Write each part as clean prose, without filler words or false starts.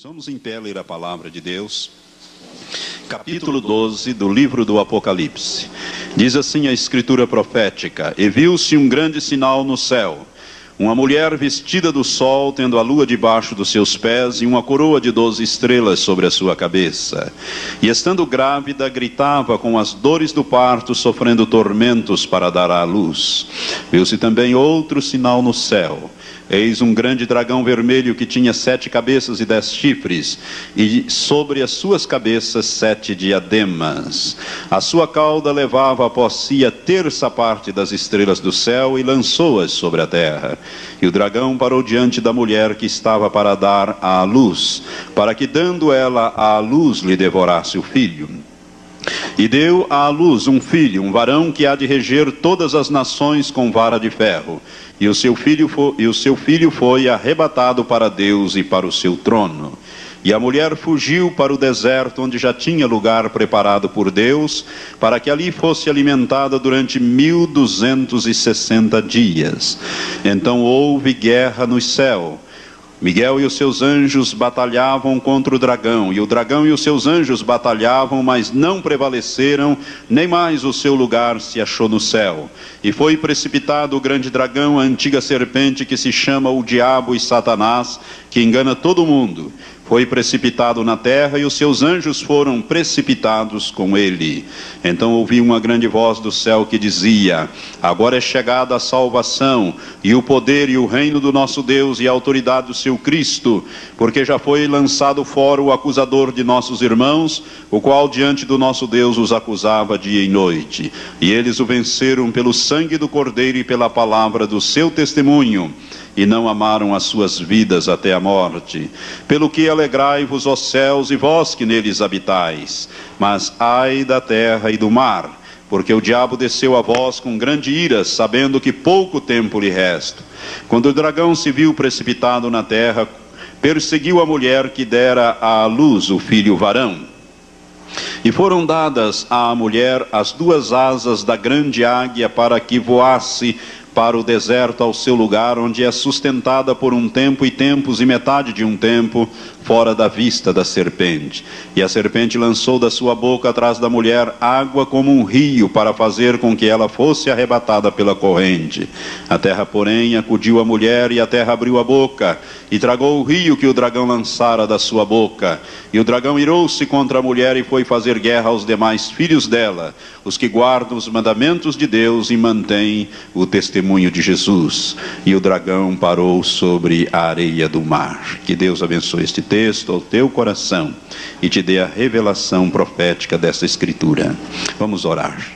Vamos em pé ler a palavra de Deus, capítulo 12 do livro do Apocalipse. Diz assim a escritura profética: E viu-se um grande sinal no céu, uma mulher vestida do sol, tendo a lua debaixo dos seus pés e uma coroa de 12 estrelas sobre a sua cabeça. E estando grávida, gritava com as dores do parto, sofrendo tormentos para dar à luz. Viu-se também outro sinal no céu. Eis um grande dragão vermelho que tinha 7 cabeças e 10 chifres, e sobre as suas cabeças 7 diademas. A sua cauda levava após si a terça parte das estrelas do céu e lançou-as sobre a terra. E o dragão parou diante da mulher que estava para dar à luz, para que, dando ela à luz, lhe devorasse o filho. E deu à luz um filho, um varão que há de reger todas as nações com vara de ferro. E o seu filho foi arrebatado para Deus e para o seu trono. E a mulher fugiu para o deserto, onde já tinha lugar preparado por Deus, para que ali fosse alimentada durante 1260 dias. Então houve guerra no céu. Miguel e os seus anjos batalhavam contra o dragão, e o dragão e os seus anjos batalhavam, mas não prevaleceram, nem mais o seu lugar se achou no céu. E foi precipitado o grande dragão, a antiga serpente que se chama o Diabo e Satanás, que engana todo mundo. Foi precipitado na terra, e os seus anjos foram precipitados com ele. Então ouvi uma grande voz do céu que dizia: Agora é chegada a salvação, e o poder e o reino do nosso Deus, e a autoridade do seu Cristo, porque já foi lançado fora o acusador de nossos irmãos, o qual diante do nosso Deus os acusava dia e noite. E eles o venceram pelo sangue do Cordeiro e pela palavra do seu testemunho, e não amaram as suas vidas até a morte. Pelo que alegrai-vos, ó céus, e vós que neles habitais. Mas ai da terra e do mar, porque o diabo desceu a vós com grande ira, sabendo que pouco tempo lhe resta. Quando o dragão se viu precipitado na terra, perseguiu a mulher que dera à luz o filho varão. E foram dadas à mulher as 2 asas da grande águia, para que voasse para o deserto, ao seu lugar, onde é sustentada por um tempo e tempos e metade de um tempo, fora da vista da serpente. E a serpente lançou da sua boca atrás da mulher água como um rio, para fazer com que ela fosse arrebatada pela corrente. A terra, porém, acudiu a mulher, e a terra abriu a boca, e tragou o rio que o dragão lançara da sua boca. E o dragão irou-se contra a mulher, e foi fazer guerra aos demais filhos dela, os que guardam os mandamentos de Deus e mantêm o testemunho de Jesus. E o dragão parou sobre a areia do mar. Que Deus abençoe este texto ao teu coração e te dê a revelação profética dessa escritura. Vamos orar.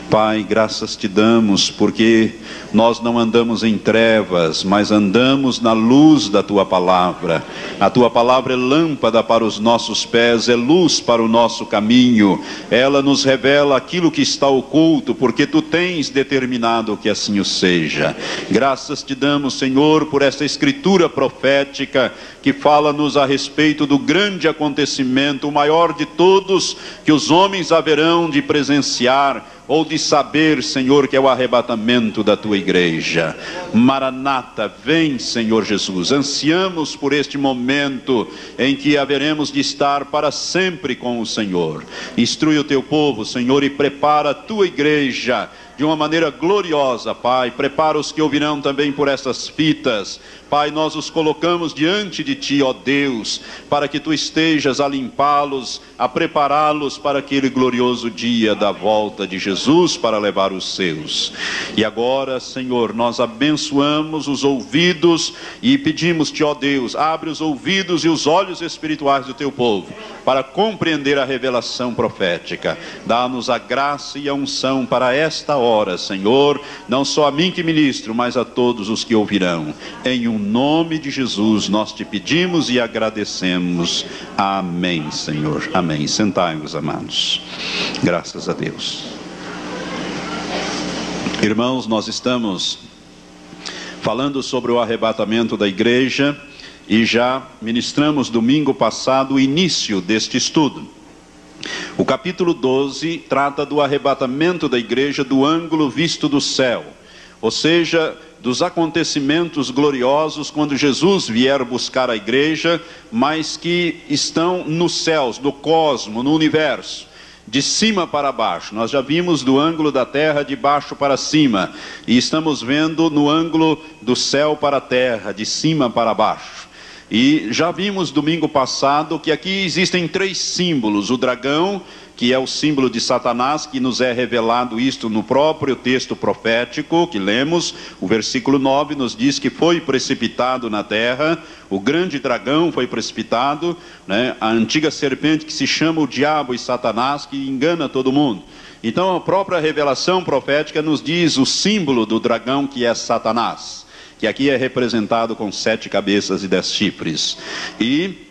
Pai, graças te damos, porque nós não andamos em trevas, mas andamos na luz da tua palavra. A tua palavra é lâmpada para os nossos pés, é luz para o nosso caminho. Ela nos revela aquilo que está oculto, porque tu tens determinado que assim o seja. Graças te damos, Senhor, por esta escritura profética que fala-nos a respeito do grande acontecimento, o maior de todos, que os homens haverão de presenciar ou de saber, Senhor, que é o arrebatamento da tua igreja. Maranata, vem, Senhor Jesus. Ansiamos por este momento em que haveremos de estar para sempre com o Senhor. Instrui o teu povo, Senhor, e prepara a tua igreja de uma maneira gloriosa, Pai. Prepara os que ouvirão também por essas fitas. Pai, nós os colocamos diante de ti, ó Deus, para que tu estejas a limpá-los, a prepará-los para aquele glorioso dia da volta de Jesus para levar os seus. E agora, Senhor, nós abençoamos os ouvidos e pedimos-te, ó Deus, abre os ouvidos e os olhos espirituais do teu povo, para compreender a revelação profética. Dá-nos a graça e a unção para esta hora, Senhor, não só a mim que ministro, mas a todos os que ouvirão. Em o nome de Jesus nós te pedimos e agradecemos. Amém, Senhor. Amém. Sentai-vos, amados. Graças a Deus. Irmãos, nós estamos falando sobre o arrebatamento da igreja e já ministramos domingo passado o início deste estudo. O capítulo 12 trata do arrebatamento da igreja do ângulo visto do céu. ou seja, dos acontecimentos gloriosos quando Jesus vier buscar a igreja, mas que estão nos céus, no cosmo, no universo, de cima para baixo. Nós já vimos do ângulo da terra de baixo para cima, e estamos vendo no ângulo do céu para a terra, de cima para baixo. E já vimos domingo passado que aqui existem 3 símbolos: o dragão, que é o símbolo de Satanás, que nos é revelado isto no próprio texto profético que lemos. O versículo 9 nos diz que foi precipitado na terra, o grande dragão foi precipitado, né? A antiga serpente que se chama o diabo e Satanás, que engana todo mundo. Então a própria revelação profética nos diz o símbolo do dragão, que é Satanás, que aqui é representado com 7 cabeças e 10 chifres. E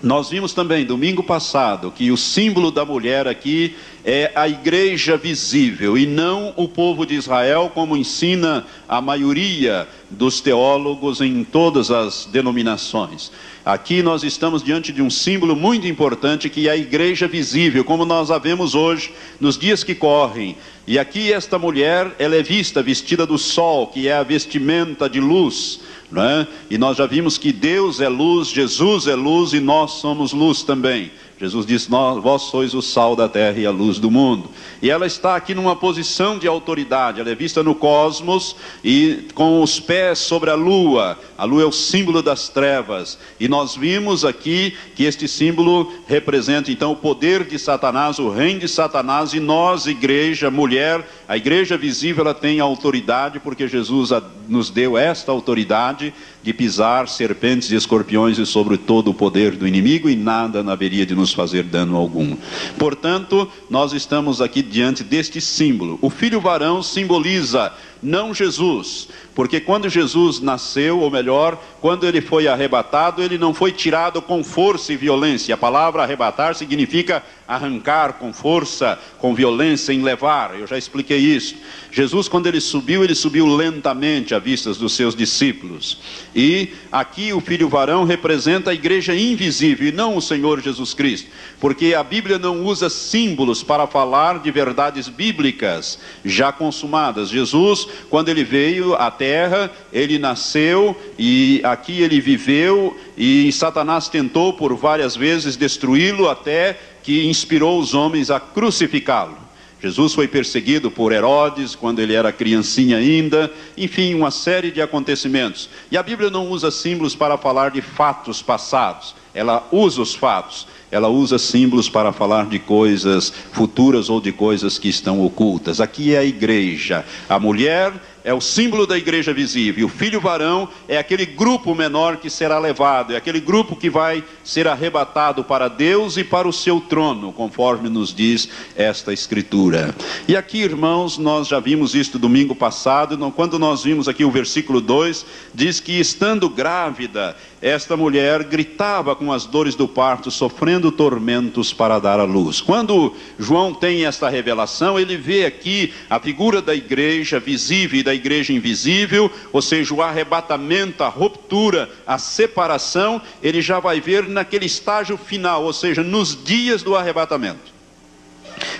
nós vimos também, domingo passado, que o símbolo da mulher aqui é a igreja visível, e não o povo de Israel, como ensina a maioria dos teólogos em todas as denominações. Aqui nós estamos diante de um símbolo muito importante, que é a igreja visível, como nós a vemos hoje, nos dias que correm. E aqui esta mulher, ela é vista, vestida do sol, que é a vestimenta de luz, não é? E nós já vimos que Deus é luz, Jesus é luz, e nós somos luz também. Jesus disse: vós sois o sal da terra e a luz do mundo. E ela está aqui numa posição de autoridade. Ela é vista no cosmos e com os pés sobre a lua. A lua é o símbolo das trevas. E nós vimos aqui que este símbolo representa então o poder de Satanás, o reino de Satanás. E nós, igreja, mulher, a igreja visível, ela tem autoridade, porque Jesus nos deu esta autoridade de pisar serpentes e escorpiões e sobre todo o poder do inimigo, e nada haveria de nos fazer dano algum. Portanto, nós estamos aqui diante deste símbolo. O filho varão simboliza não Jesus, porque quando Jesus nasceu, ou melhor, quando ele foi arrebatado, ele não foi tirado com força e violência. A palavra arrebatar significa arrancar com força, com violência, em levar. Eu já expliquei isso. Jesus, quando ele subiu lentamente à vista dos seus discípulos. E aqui o filho varão representa a igreja invisível, e não o Senhor Jesus Cristo, porque a Bíblia não usa símbolos para falar de verdades bíblicas já consumadas. Jesus, quando ele veio à terra, ele nasceu, e aqui ele viveu, e Satanás tentou por várias vezes destruí-lo, até que inspirou os homens a crucificá-lo. Jesus foi perseguido por Herodes, quando ele era criancinha ainda, enfim, uma série de acontecimentos. E a Bíblia não usa símbolos para falar de fatos passados, ela usa os fatos. Ela usa símbolos para falar de coisas futuras ou de coisas que estão ocultas. Aqui é a igreja. A mulher é o símbolo da igreja visível. E o filho varão é aquele grupo menor que será levado. É aquele grupo que vai ser arrebatado para Deus e para o seu trono, conforme nos diz esta escritura. E aqui, irmãos, nós já vimos isto domingo passado. Quando nós vimos aqui o versículo 2, diz que estando grávida, esta mulher gritava com as dores do parto, sofrendo tormentos para dar à luz. Quando João tem esta revelação, ele vê aqui a figura da igreja visível e da igreja invisível, ou seja, o arrebatamento, a ruptura, a separação. Ele já vai ver naquele estágio final, ou seja, nos dias do arrebatamento.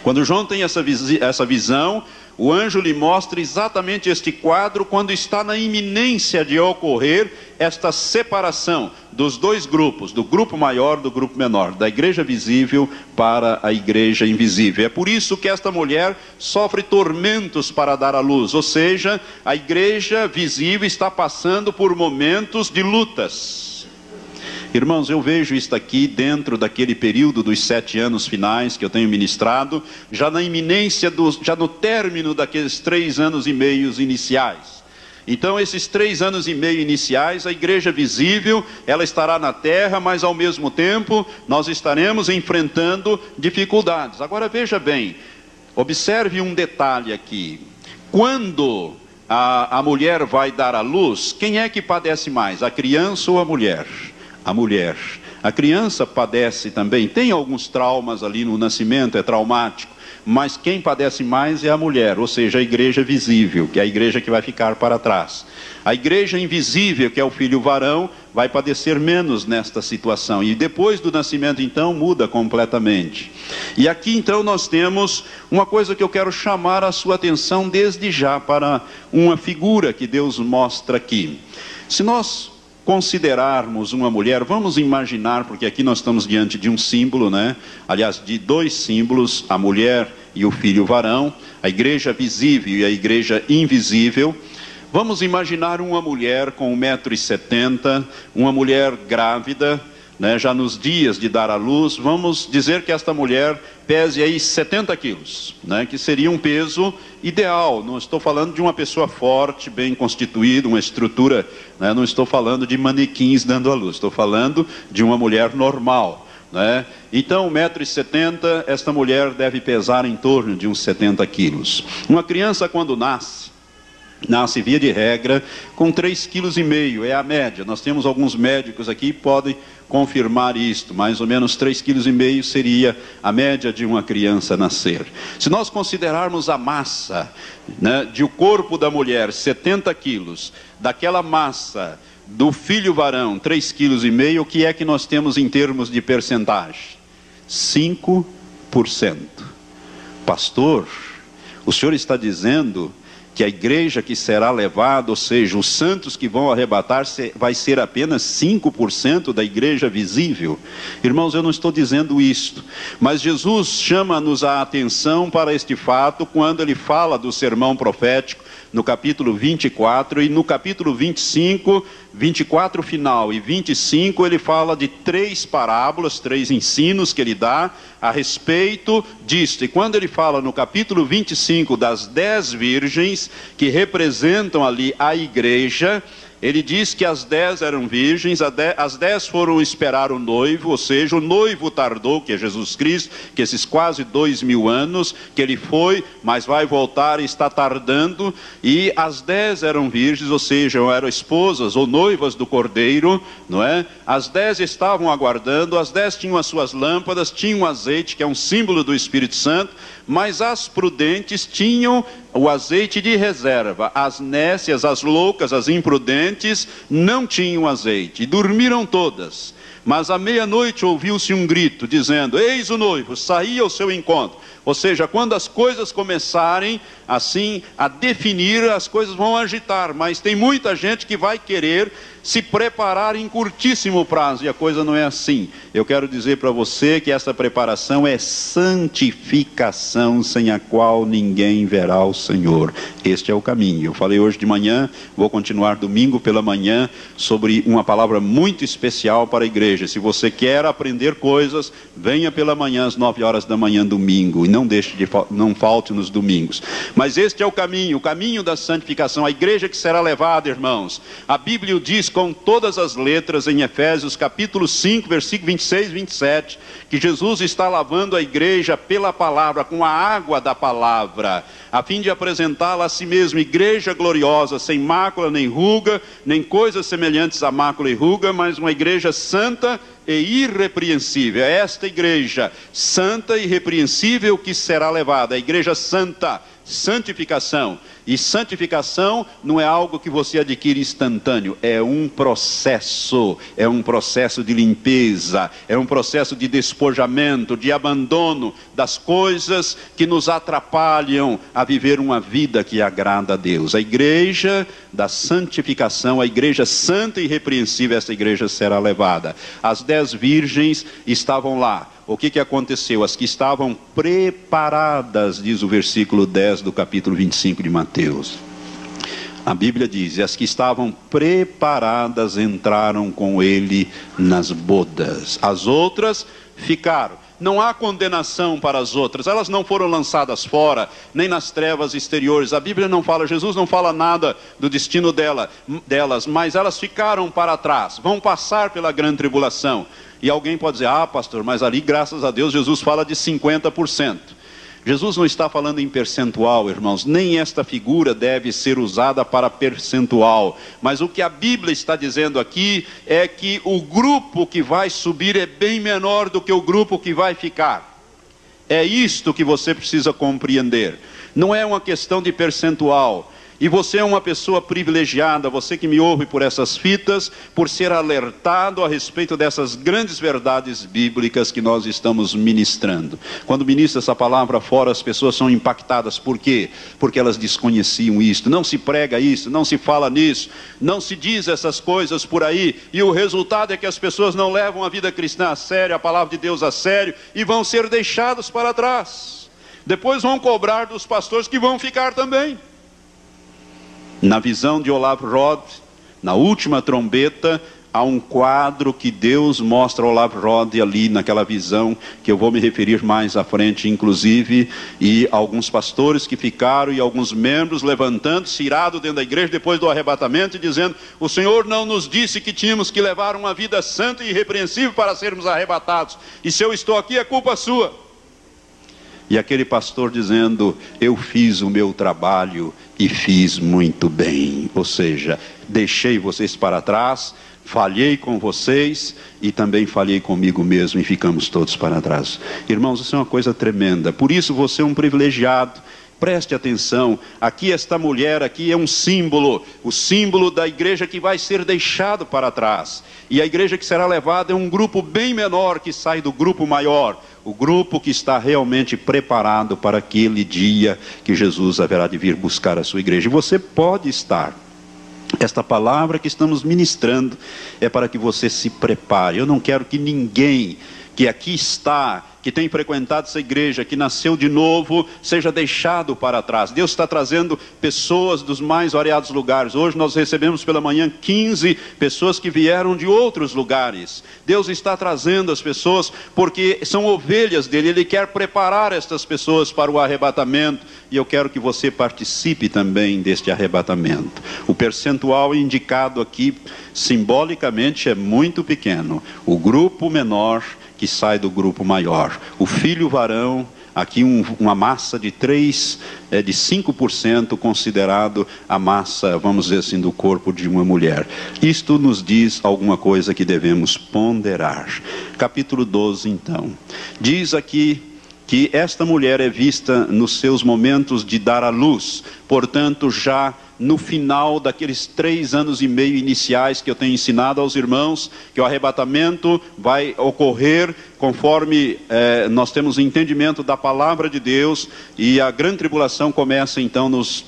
Quando João tem essa visão, o anjo lhe mostra exatamente este quadro, quando está na iminência de ocorrer esta separação dos dois grupos, do grupo maior do grupo menor, da igreja visível para a igreja invisível. É por isso que esta mulher sofre tormentos para dar à luz, ou seja, a igreja visível está passando por momentos de lutas. Irmãos, eu vejo isto aqui dentro daquele período dos 7 anos finais que eu tenho ministrado, já na iminência, já no término daqueles 3 anos e meio iniciais. Então, esses 3 anos e meio iniciais, a igreja visível, ela estará na terra, mas ao mesmo tempo, nós estaremos enfrentando dificuldades. Agora veja bem, observe um detalhe aqui. Quando a mulher vai dar à luz, quem é que padece mais, a criança ou a mulher? A mulher. A criança padece também, tem alguns traumas ali no nascimento, é traumático, mas quem padece mais é a mulher, ou seja, a igreja visível, que é a igreja que vai ficar para trás. A igreja invisível, que é o filho varão, vai padecer menos nesta situação. E depois do nascimento, então, muda completamente. E aqui, então, nós temos uma coisa que eu quero chamar a sua atenção desde já para uma figura que Deus mostra aqui. Se nós considerarmos uma mulher, vamos imaginar, porque aqui nós estamos diante de um símbolo, né? Aliás, de dois símbolos, a mulher e o filho varão, a igreja visível e a igreja invisível. Vamos imaginar uma mulher com 1,70 m, uma mulher grávida, né, já nos dias de dar à luz. Vamos dizer que esta mulher pese aí 70 quilos, né, que seria um peso ideal. Não estou falando de uma pessoa forte, bem constituída, uma estrutura, né, não estou falando de manequins dando à luz, estou falando de uma mulher normal, né? Então, 1,70 m, esta mulher deve pesar em torno de uns 70 quilos. Uma criança, quando nasce via de regra com 3,5 kg, é a média. Nós temos alguns médicos aqui que podem confirmar isto, mais ou menos 3,5 kg seria a média de uma criança nascer. Se nós considerarmos a massa, né, de o corpo da mulher, 70 quilos, daquela massa do filho varão, 3,5 kg, o que é que nós temos em termos de percentagem? 5%. Pastor, o senhor está dizendo que a igreja que será levada, ou seja, os santos que vão arrebatar, vai ser apenas 5% da igreja visível? Irmãos, eu não estou dizendo isto, mas Jesus chama-nos a atenção para este fato quando ele fala do sermão profético no capítulo 24, e no capítulo 25, 24 final e 25, ele fala de 3 parábolas, 3 ensinos que ele dá a respeito disto. E quando ele fala no capítulo 25 das 10 virgens, que representam ali a igreja, ele diz que as 10 eram virgens, as 10 foram esperar o noivo, ou seja, o noivo tardou, que é Jesus Cristo, que esses quase 2000 anos que ele foi, mas vai voltar e está tardando. E as 10 eram virgens, ou seja, eram esposas ou noivas do Cordeiro, não é? As 10 estavam aguardando, as 10 tinham as suas lâmpadas, tinham azeite, que é um símbolo do Espírito Santo, mas as prudentes tinham o azeite de reserva. As nécias, as loucas, as imprudentes não tinham azeite, e dormiram todas. Mas à meia-noite ouviu-se um grito, dizendo: eis o noivo, saí ao seu encontro. Ou seja, quando as coisas começarem assim a definir, as coisas vão agitar, mas tem muita gente que vai querer se preparar em curtíssimo prazo, e a coisa não é assim. Eu quero dizer para você que essa preparação é santificação, sem a qual ninguém verá o Senhor. Este é o caminho. Eu falei hoje de manhã, vou continuar domingo pela manhã, sobre uma palavra muito especial para a igreja. Se você quer aprender coisas, venha pela manhã às 9 horas da manhã domingo, e não falte nos domingos. Mas este é o caminho da santificação, a igreja que será levada, irmãos. A Bíblia diz com todas as letras em Efésios capítulo 5, versículo 26 e 27, que Jesus está lavando a igreja pela palavra, com a água da palavra, a fim de apresentá-la a si mesmo, igreja gloriosa, sem mácula nem ruga, nem coisas semelhantes a mácula e ruga, mas uma igreja santa e irrepreensível. É esta igreja santa e irrepreensível que será levada, a igreja santa, santificação. E santificação não é algo que você adquire instantâneo, é um processo de limpeza, é um processo de despojamento, de abandono das coisas que nos atrapalham a viver uma vida que agrada a Deus. A igreja da santificação, a igreja santa e irrepreensível, essa igreja será levada. As 10 virgens estavam lá. O que aconteceu? As que estavam preparadas, diz o versículo 10 do capítulo 25 de Mateus. A Bíblia diz: as que estavam preparadas entraram com ele nas bodas. As outras ficaram. Não há condenação para as outras, elas não foram lançadas fora, nem nas trevas exteriores. A Bíblia não fala, Jesus não fala nada do destino delas, mas elas ficaram para trás, vão passar pela grande tribulação. E alguém pode dizer: ah, pastor, mas ali, graças a Deus, Jesus fala de 50%. Jesus não está falando em percentual, irmãos, nem esta figura deve ser usada para percentual. Mas o que a Bíblia está dizendo aqui é que o grupo que vai subir é bem menor do que o grupo que vai ficar. É isto que você precisa compreender. Não é uma questão de percentual. E você é uma pessoa privilegiada, você que me ouve por essas fitas, por ser alertado a respeito dessas grandes verdades bíblicas que nós estamos ministrando. Quando ministra essa palavra fora, as pessoas são impactadas. Por quê? Porque elas desconheciam isto. Não se prega isso, não se fala nisso, não se diz essas coisas por aí. E o resultado é que as pessoas não levam a vida cristã a sério, a palavra de Deus a sério, e vão ser deixadas para trás. Depois vão cobrar dos pastores que vão ficar também. Na visão de Olaf Rod, na última trombeta, há um quadro que Deus mostra a Olaf Rod ali naquela visão, que eu vou me referir mais à frente, inclusive, e alguns pastores que ficaram e alguns membros levantando-se, irado dentro da igreja depois do arrebatamento e dizendo: o Senhor não nos disse que tínhamos que levar uma vida santa e irrepreensível para sermos arrebatados, e se eu estou aqui é culpa sua. E aquele pastor dizendo: eu fiz o meu trabalho e fiz muito bem. Ou seja, deixei vocês para trás, falhei com vocês e também falhei comigo mesmo, e ficamos todos para trás. Irmãos, isso é uma coisa tremenda. Por isso você é um privilegiado. Preste atenção, aqui esta mulher aqui é um símbolo, o símbolo da igreja que vai ser deixado para trás. E a igreja que será levada é um grupo bem menor que sai do grupo maior. O grupo que está realmente preparado para aquele dia que Jesus haverá de vir buscar a sua igreja. E você pode estar. Esta palavra que estamos ministrando é para que você se prepare. Eu não quero que ninguém que aqui está, que tem frequentado essa igreja, que nasceu de novo, seja deixado para trás. Deus está trazendo pessoas dos mais variados lugares. Hoje nós recebemos pela manhã 15 pessoas que vieram de outros lugares. Deus está trazendo as pessoas porque são ovelhas dele. Ele quer preparar estas pessoas para o arrebatamento, e eu quero que você participe também deste arrebatamento. O percentual indicado aqui simbolicamente é muito pequeno. O grupo menor que sai do grupo maior. O filho varão, aqui uma massa de 5% considerado a massa, vamos dizer assim, do corpo de uma mulher. Isto nos diz alguma coisa que devemos ponderar. Capítulo 12, então. Diz aqui que esta mulher é vista nos seus momentos de dar à luz, portanto já no final daqueles 3 anos e meio iniciais que eu tenho ensinado aos irmãos, que o arrebatamento vai ocorrer conforme nós temos entendimento da palavra de Deus, e a grande tribulação começa então nos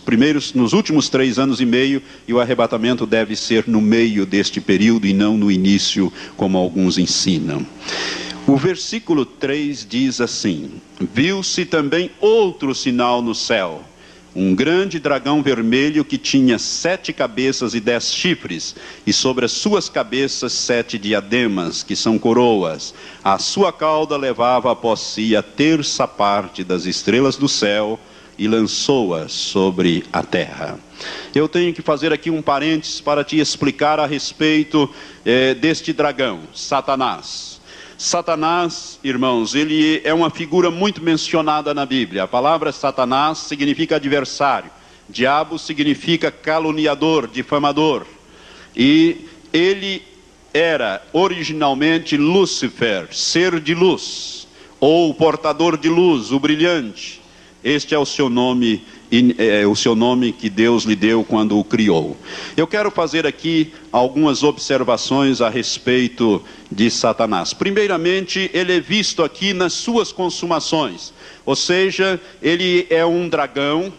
últimos 3 anos e meio, e o arrebatamento deve ser no meio deste período e não no início, como alguns ensinam. O versículo 3 diz assim: viu-se também outro sinal no céu, um grande dragão vermelho que tinha 7 cabeças e 10 chifres, e sobre as suas cabeças 7 diademas, que são coroas. A sua cauda levava após si a 1/3 das estrelas do céu, e lançou-as sobre a terra. Eu tenho que fazer aqui um parênteses para te explicar a respeito deste dragão, Satanás. Satanás, irmãos, ele é uma figura muito mencionada na Bíblia. A palavra Satanás significa adversário. Diabo significa caluniador, difamador. E ele era originalmente Lúcifer, ser de luz, ou portador de luz, o brilhante. Este é o seu nome que Deus lhe deu quando o criou. Eu quero fazer aqui algumas observações a respeito de Satanás. Primeiramente, ele é visto aqui nas suas consumações. Ou seja, ele é um dragão,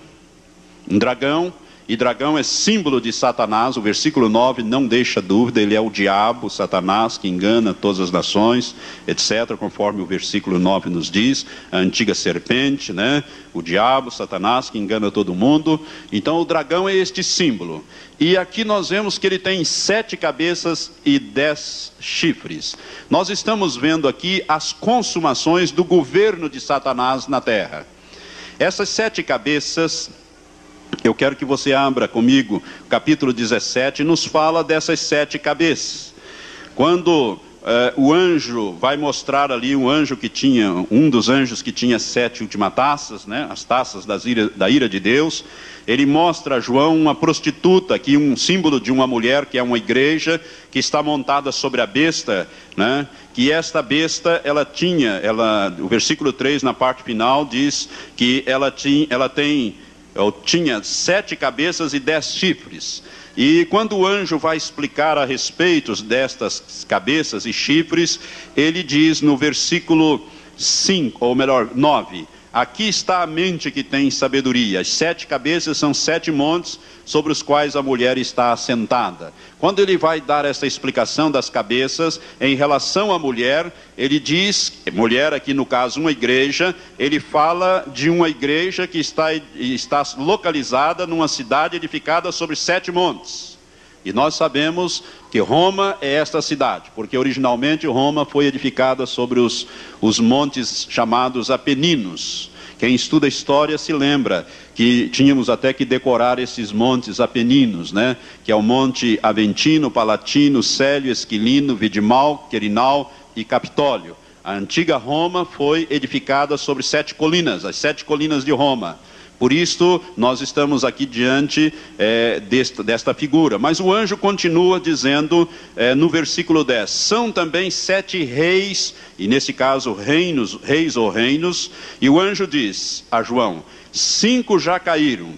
e dragão é símbolo de Satanás. O versículo 9 não deixa dúvida, ele é o diabo, Satanás, que engana todas as nações, etc., conforme o versículo 9 nos diz, a antiga serpente, né? O diabo, Satanás, que engana todo mundo. Então o dragão é este símbolo. E aqui nós vemos que ele tem 7 cabeças e 10 chifres. Nós estamos vendo aqui as consumações do governo de Satanás na terra. Essas 7 cabeças, eu quero que você abra comigo, capítulo 17, nos fala dessas 7 cabeças. Quando o anjo vai mostrar ali um dos anjos que tinha 7 últimas taças, né, as taças da ira de Deus. Ele mostra a João uma prostituta, aqui um símbolo de uma mulher que é uma igreja, que está montada sobre a besta, né, que esta besta, o versículo 3 na parte final diz que ela tinha 7 cabeças e 10 chifres. E quando o anjo vai explicar a respeito destas cabeças e chifres, ele diz no versículo 9, aqui está a mente que tem sabedoria. As 7 cabeças são 7 montes sobre os quais a mulher está assentada. Quando ele vai dar essa explicação das cabeças em relação à mulher, ele diz, mulher aqui no caso uma igreja, ele fala de uma igreja que está localizada numa cidade edificada sobre 7 montes. E nós sabemos que Roma é esta cidade, porque originalmente Roma foi edificada sobre os montes chamados Apeninos. Quem estuda história se lembra que tínhamos até que decorar esses montes apeninos, né? Que é o Monte Aventino, Palatino, Célio, Esquilino, Vidimal, Querinal e Capitólio. A antiga Roma foi edificada sobre 7 colinas, as 7 colinas de Roma. Por isso, nós estamos aqui diante desta figura. Mas o anjo continua dizendo no versículo 10, são também 7 reis, e nesse caso reis ou reinos, e o anjo diz a João, 5 já caíram,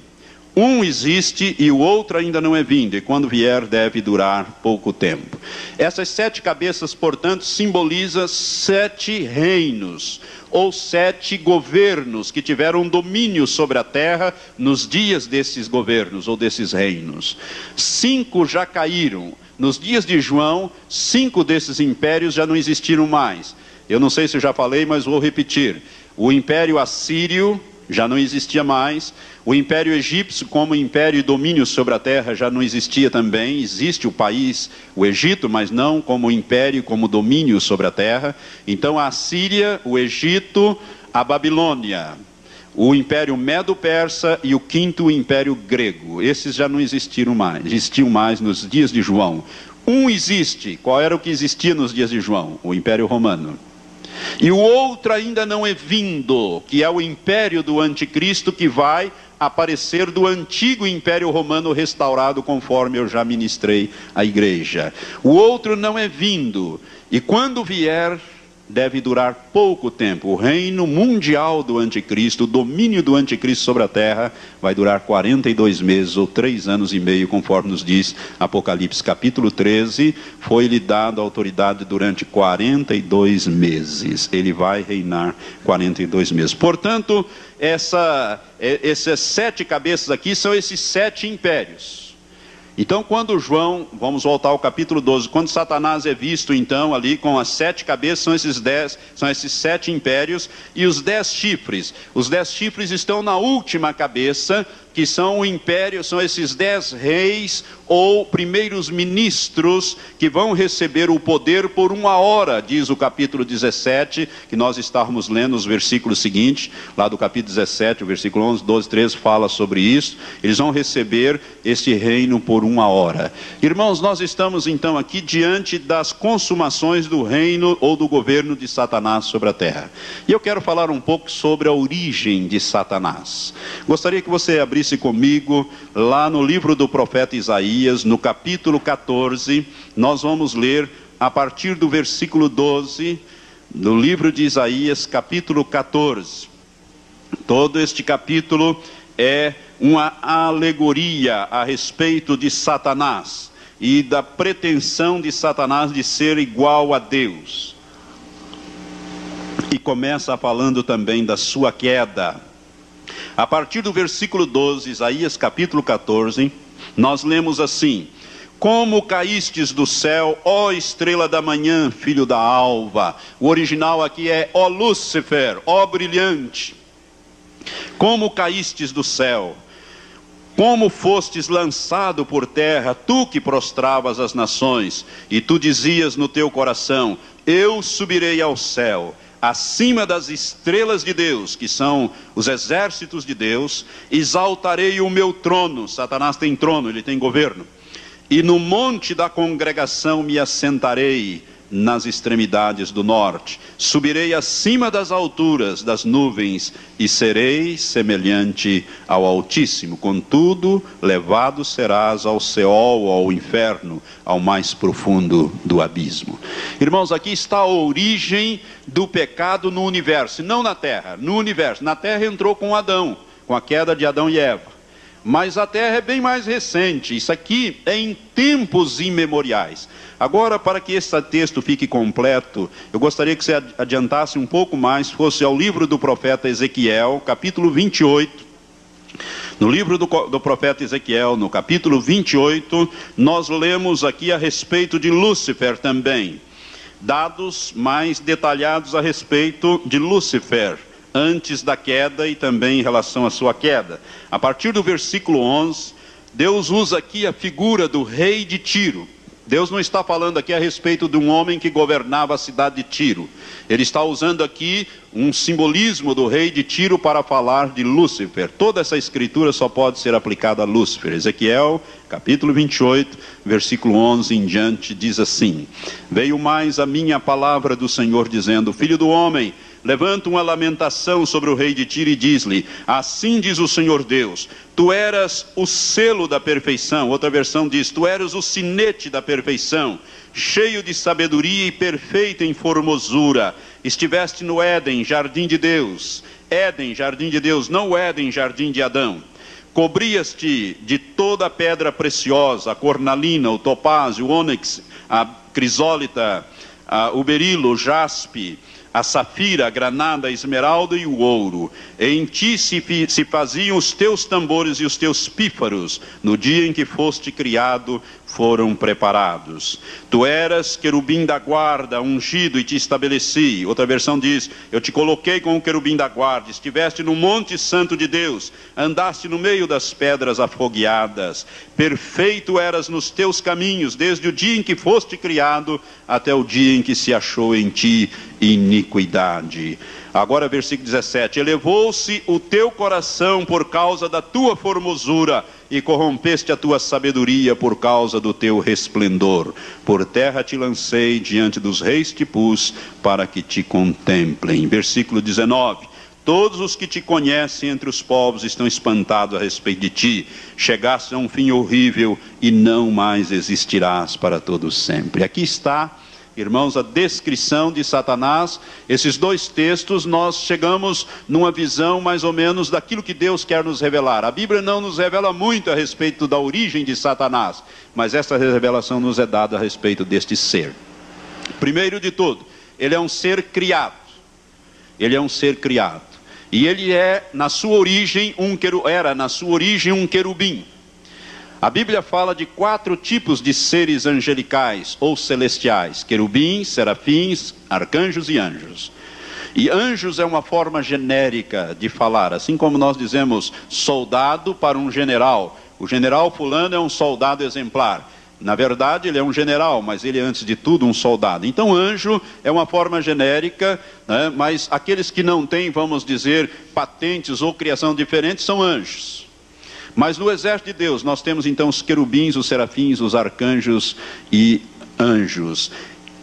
um existe e o outro ainda não é vindo, e quando vier deve durar pouco tempo. Essas 7 cabeças, portanto, simbolizam 7 reinos, ou 7 governos que tiveram domínio sobre a terra nos dias desses governos ou desses reinos. 5 já caíram. Nos dias de João, 5 desses impérios já não existiram mais. Eu não sei se eu já falei, mas vou repetir. O Império Assírio já não existia mais. O Império Egípcio, como império e domínio sobre a terra, já não existia também. Existe o país, o Egito, mas não como império, como domínio sobre a terra. Então a Assíria, o Egito, a Babilônia, o Império Medo-Persa e o 5º Império Grego. Esses já não existiam mais nos dias de João. Um existe. Qual era o que existia nos dias de João? O Império Romano. E o outro ainda não é vindo, que é o império do anticristo, que vai aparecer do antigo império romano restaurado, conforme eu já ministrei à igreja. O outro não é vindo, e quando vier, deve durar pouco tempo. O reino mundial do anticristo, o domínio do anticristo sobre a terra, vai durar 42 meses ou 3 anos e meio, conforme nos diz Apocalipse capítulo 13, foi-lhe dado autoridade durante 42 meses. Ele vai reinar 42 meses. Portanto, essas 7 cabeças aqui são esses 7 impérios. Então, quando João, vamos voltar ao capítulo 12, quando Satanás é visto então ali com as 7 cabeças, são esses 7 impérios e os 10 chifres. Os 10 chifres estão na última cabeça, que são o império, são esses 10 reis ou primeiros ministros que vão receber o poder por 1 hora, diz o capítulo 17, que nós estávamos lendo os versículos seguintes, lá do capítulo 17, o versículo 11, 12, 13, fala sobre isso. Eles vão receber esse reino por 1 hora. Irmãos, nós estamos então aqui diante das consumações do reino ou do governo de Satanás sobre a terra. E eu quero falar um pouco sobre a origem de Satanás. Gostaria que você abrisse comigo lá no livro do profeta Isaías, no capítulo 14, nós vamos ler a partir do versículo 12, do livro de Isaías, capítulo 14. Todo este capítulo é uma alegoria a respeito de Satanás e da pretensão de Satanás de ser igual a Deus. E começa falando também da sua queda. A partir do versículo 12, Isaías capítulo 14, nós lemos assim: como caístes do céu, ó estrela da manhã, filho da alva. O original aqui é ó Lúcifer, ó brilhante. Como caístes do céu, como fostes lançado por terra, tu que prostravas as nações, e tu dizias no teu coração: eu subirei ao céu, acima das estrelas de Deus, que são os exércitos de Deus, exaltarei o meu trono. Satanás tem trono, ele tem governo. E no monte da congregação me assentarei, nas extremidades do norte. Subirei acima das alturas das nuvens e serei semelhante ao Altíssimo. Contudo, levado serás ao Seol, ao inferno, ao mais profundo do abismo. Irmãos, aqui está a origem do pecado no universo, não na terra, no universo. Na terra entrou com Adão, com a queda de Adão e Eva. Mas a terra é bem mais recente, isso aqui é em tempos imemoriais. Agora, para que esse texto fique completo, eu gostaria que você adiantasse um pouco mais, fosse ao livro do profeta Ezequiel, capítulo 28. No livro do profeta Ezequiel, no capítulo 28, nós lemos aqui a respeito de Lúcifer também. Dados mais detalhados a respeito de Lúcifer, antes da queda e também em relação à sua queda. A partir do versículo 11, Deus usa aqui a figura do rei de Tiro. Deus não está falando aqui a respeito de um homem que governava a cidade de Tiro. Ele está usando aqui um simbolismo do rei de Tiro para falar de Lúcifer. Toda essa escritura só pode ser aplicada a Lúcifer. Ezequiel, capítulo 28, versículo 11 em diante, diz assim: Veio mais a minha palavra do Senhor, dizendo: Filho do homem, levanta uma lamentação sobre o rei de Tiro e diz-lhe: assim diz o Senhor Deus, tu eras o selo da perfeição. Outra versão diz: tu eras o sinete da perfeição, cheio de sabedoria e perfeito em formosura. Estiveste no Éden, jardim de Deus. Éden, jardim de Deus, não o Éden, jardim de Adão. Cobrias-te de toda a pedra preciosa, a cornalina, o topázio, o ônix, a crisólita, o berilo, o jaspe, a safira, a granada, a esmeralda e o ouro. Em ti se faziam os teus tambores e os teus pífaros. No dia em que foste criado, foram preparados. Tu eras querubim da guarda, ungido, e te estabeleci. Outra versão diz: eu te coloquei como querubim da guarda. Estiveste no monte santo de Deus, andaste no meio das pedras afogueadas. Perfeito eras nos teus caminhos, desde o dia em que foste criado até o dia em que se achou em ti iniquidade. Agora versículo 17: elevou-se o teu coração por causa da tua formosura, e corrompeste a tua sabedoria por causa do teu resplendor. Por terra te lancei, diante dos reis te pus, para que te contemplem. Versículo 19: todos os que te conhecem entre os povos estão espantados a respeito de ti. Chegaste a um fim horrível e não mais existirás para todo sempre. Aqui está, irmãos, a descrição de Satanás. Esses dois textos nós chegamos numa visão mais ou menos daquilo que Deus quer nos revelar. A Bíblia não nos revela muito a respeito da origem de Satanás, mas essa revelação nos é dada a respeito deste ser. Primeiro de tudo, ele é um ser criado. Ele é um ser criado. E ele é, na sua origem, era na sua origem um querubim. A Bíblia fala de 4 tipos de seres angelicais ou celestiais: querubins, serafins, arcanjos e anjos. E anjos é uma forma genérica de falar, assim como nós dizemos soldado para um general. O general fulano é um soldado exemplar. Na verdade ele é um general, mas ele é antes de tudo um soldado. Então anjo é uma forma genérica, né? Mas aqueles que não têm, vamos dizer, patentes ou criação diferente são anjos. Mas no exército de Deus nós temos então os querubins, os serafins, os arcanjos e anjos.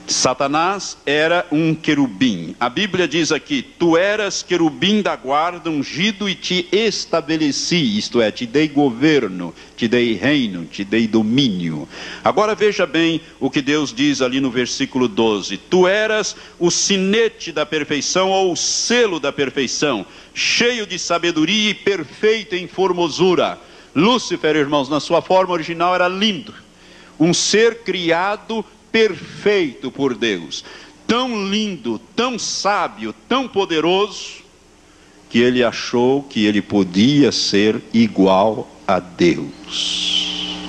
Satanás era um querubim. A Bíblia diz aqui: tu eras querubim da guarda, ungido, e te estabeleci, isto é, te dei governo, te dei reino, te dei domínio. Agora veja bem o que Deus diz ali no versículo 12: tu eras o sinete da perfeição, ou o selo da perfeição, cheio de sabedoria e perfeito em formosura. Lúcifer, irmãos, na sua forma original era lindo, um ser criado perfeito por Deus, tão lindo, tão sábio, tão poderoso, que ele achou que ele podia ser igual a Deus.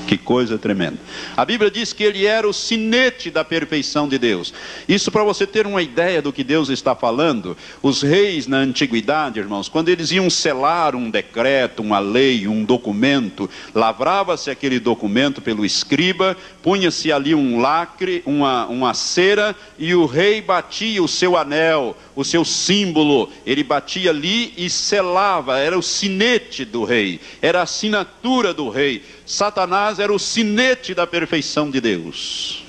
Que coisa tremenda. A Bíblia diz que ele era o sinete da perfeição de Deus. Isso para você ter uma ideia do que Deus está falando. Os reis na antiguidade, irmãos, quando eles iam selar um decreto, uma lei, um documento, lavrava-se aquele documento pelo escriba, punha-se ali um lacre, uma cera, e o rei batia o seu anel, o seu símbolo, ele batia ali e selava. Era o sinete do rei, era a assinatura do rei. Satanás era o sinete da perfeição de Deus.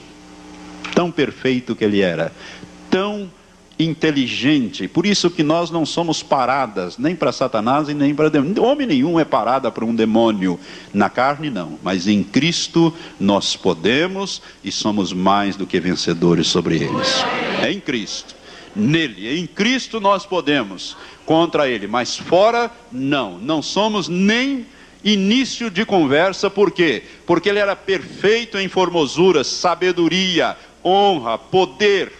tão perfeito que ele era, tão inteligente. Por isso que nós não somos paradas, nem para Satanás e nem para demônio. Homem nenhum é parada para um demônio. Na carne não, mas em Cristo nós podemos e somos mais do que vencedores sobre eles. É em Cristo, nele, em Cristo nós podemos contra ele, mas fora não somos nem início de conversa. Por quê? Porque ele era perfeito em formosura, sabedoria, honra, poder.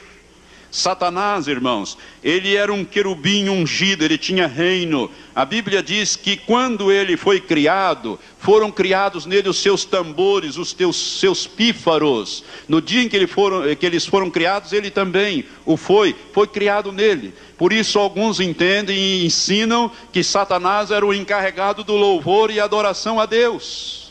Satanás, irmãos, ele era um querubim ungido, ele tinha reino. A Bíblia diz que quando ele foi criado, foram criados nele os seus tambores, os seus pífaros. No dia em que eles foram criados, ele também foi criado nele. Por isso alguns entendem e ensinam que Satanás era o encarregado do louvor e adoração a Deus.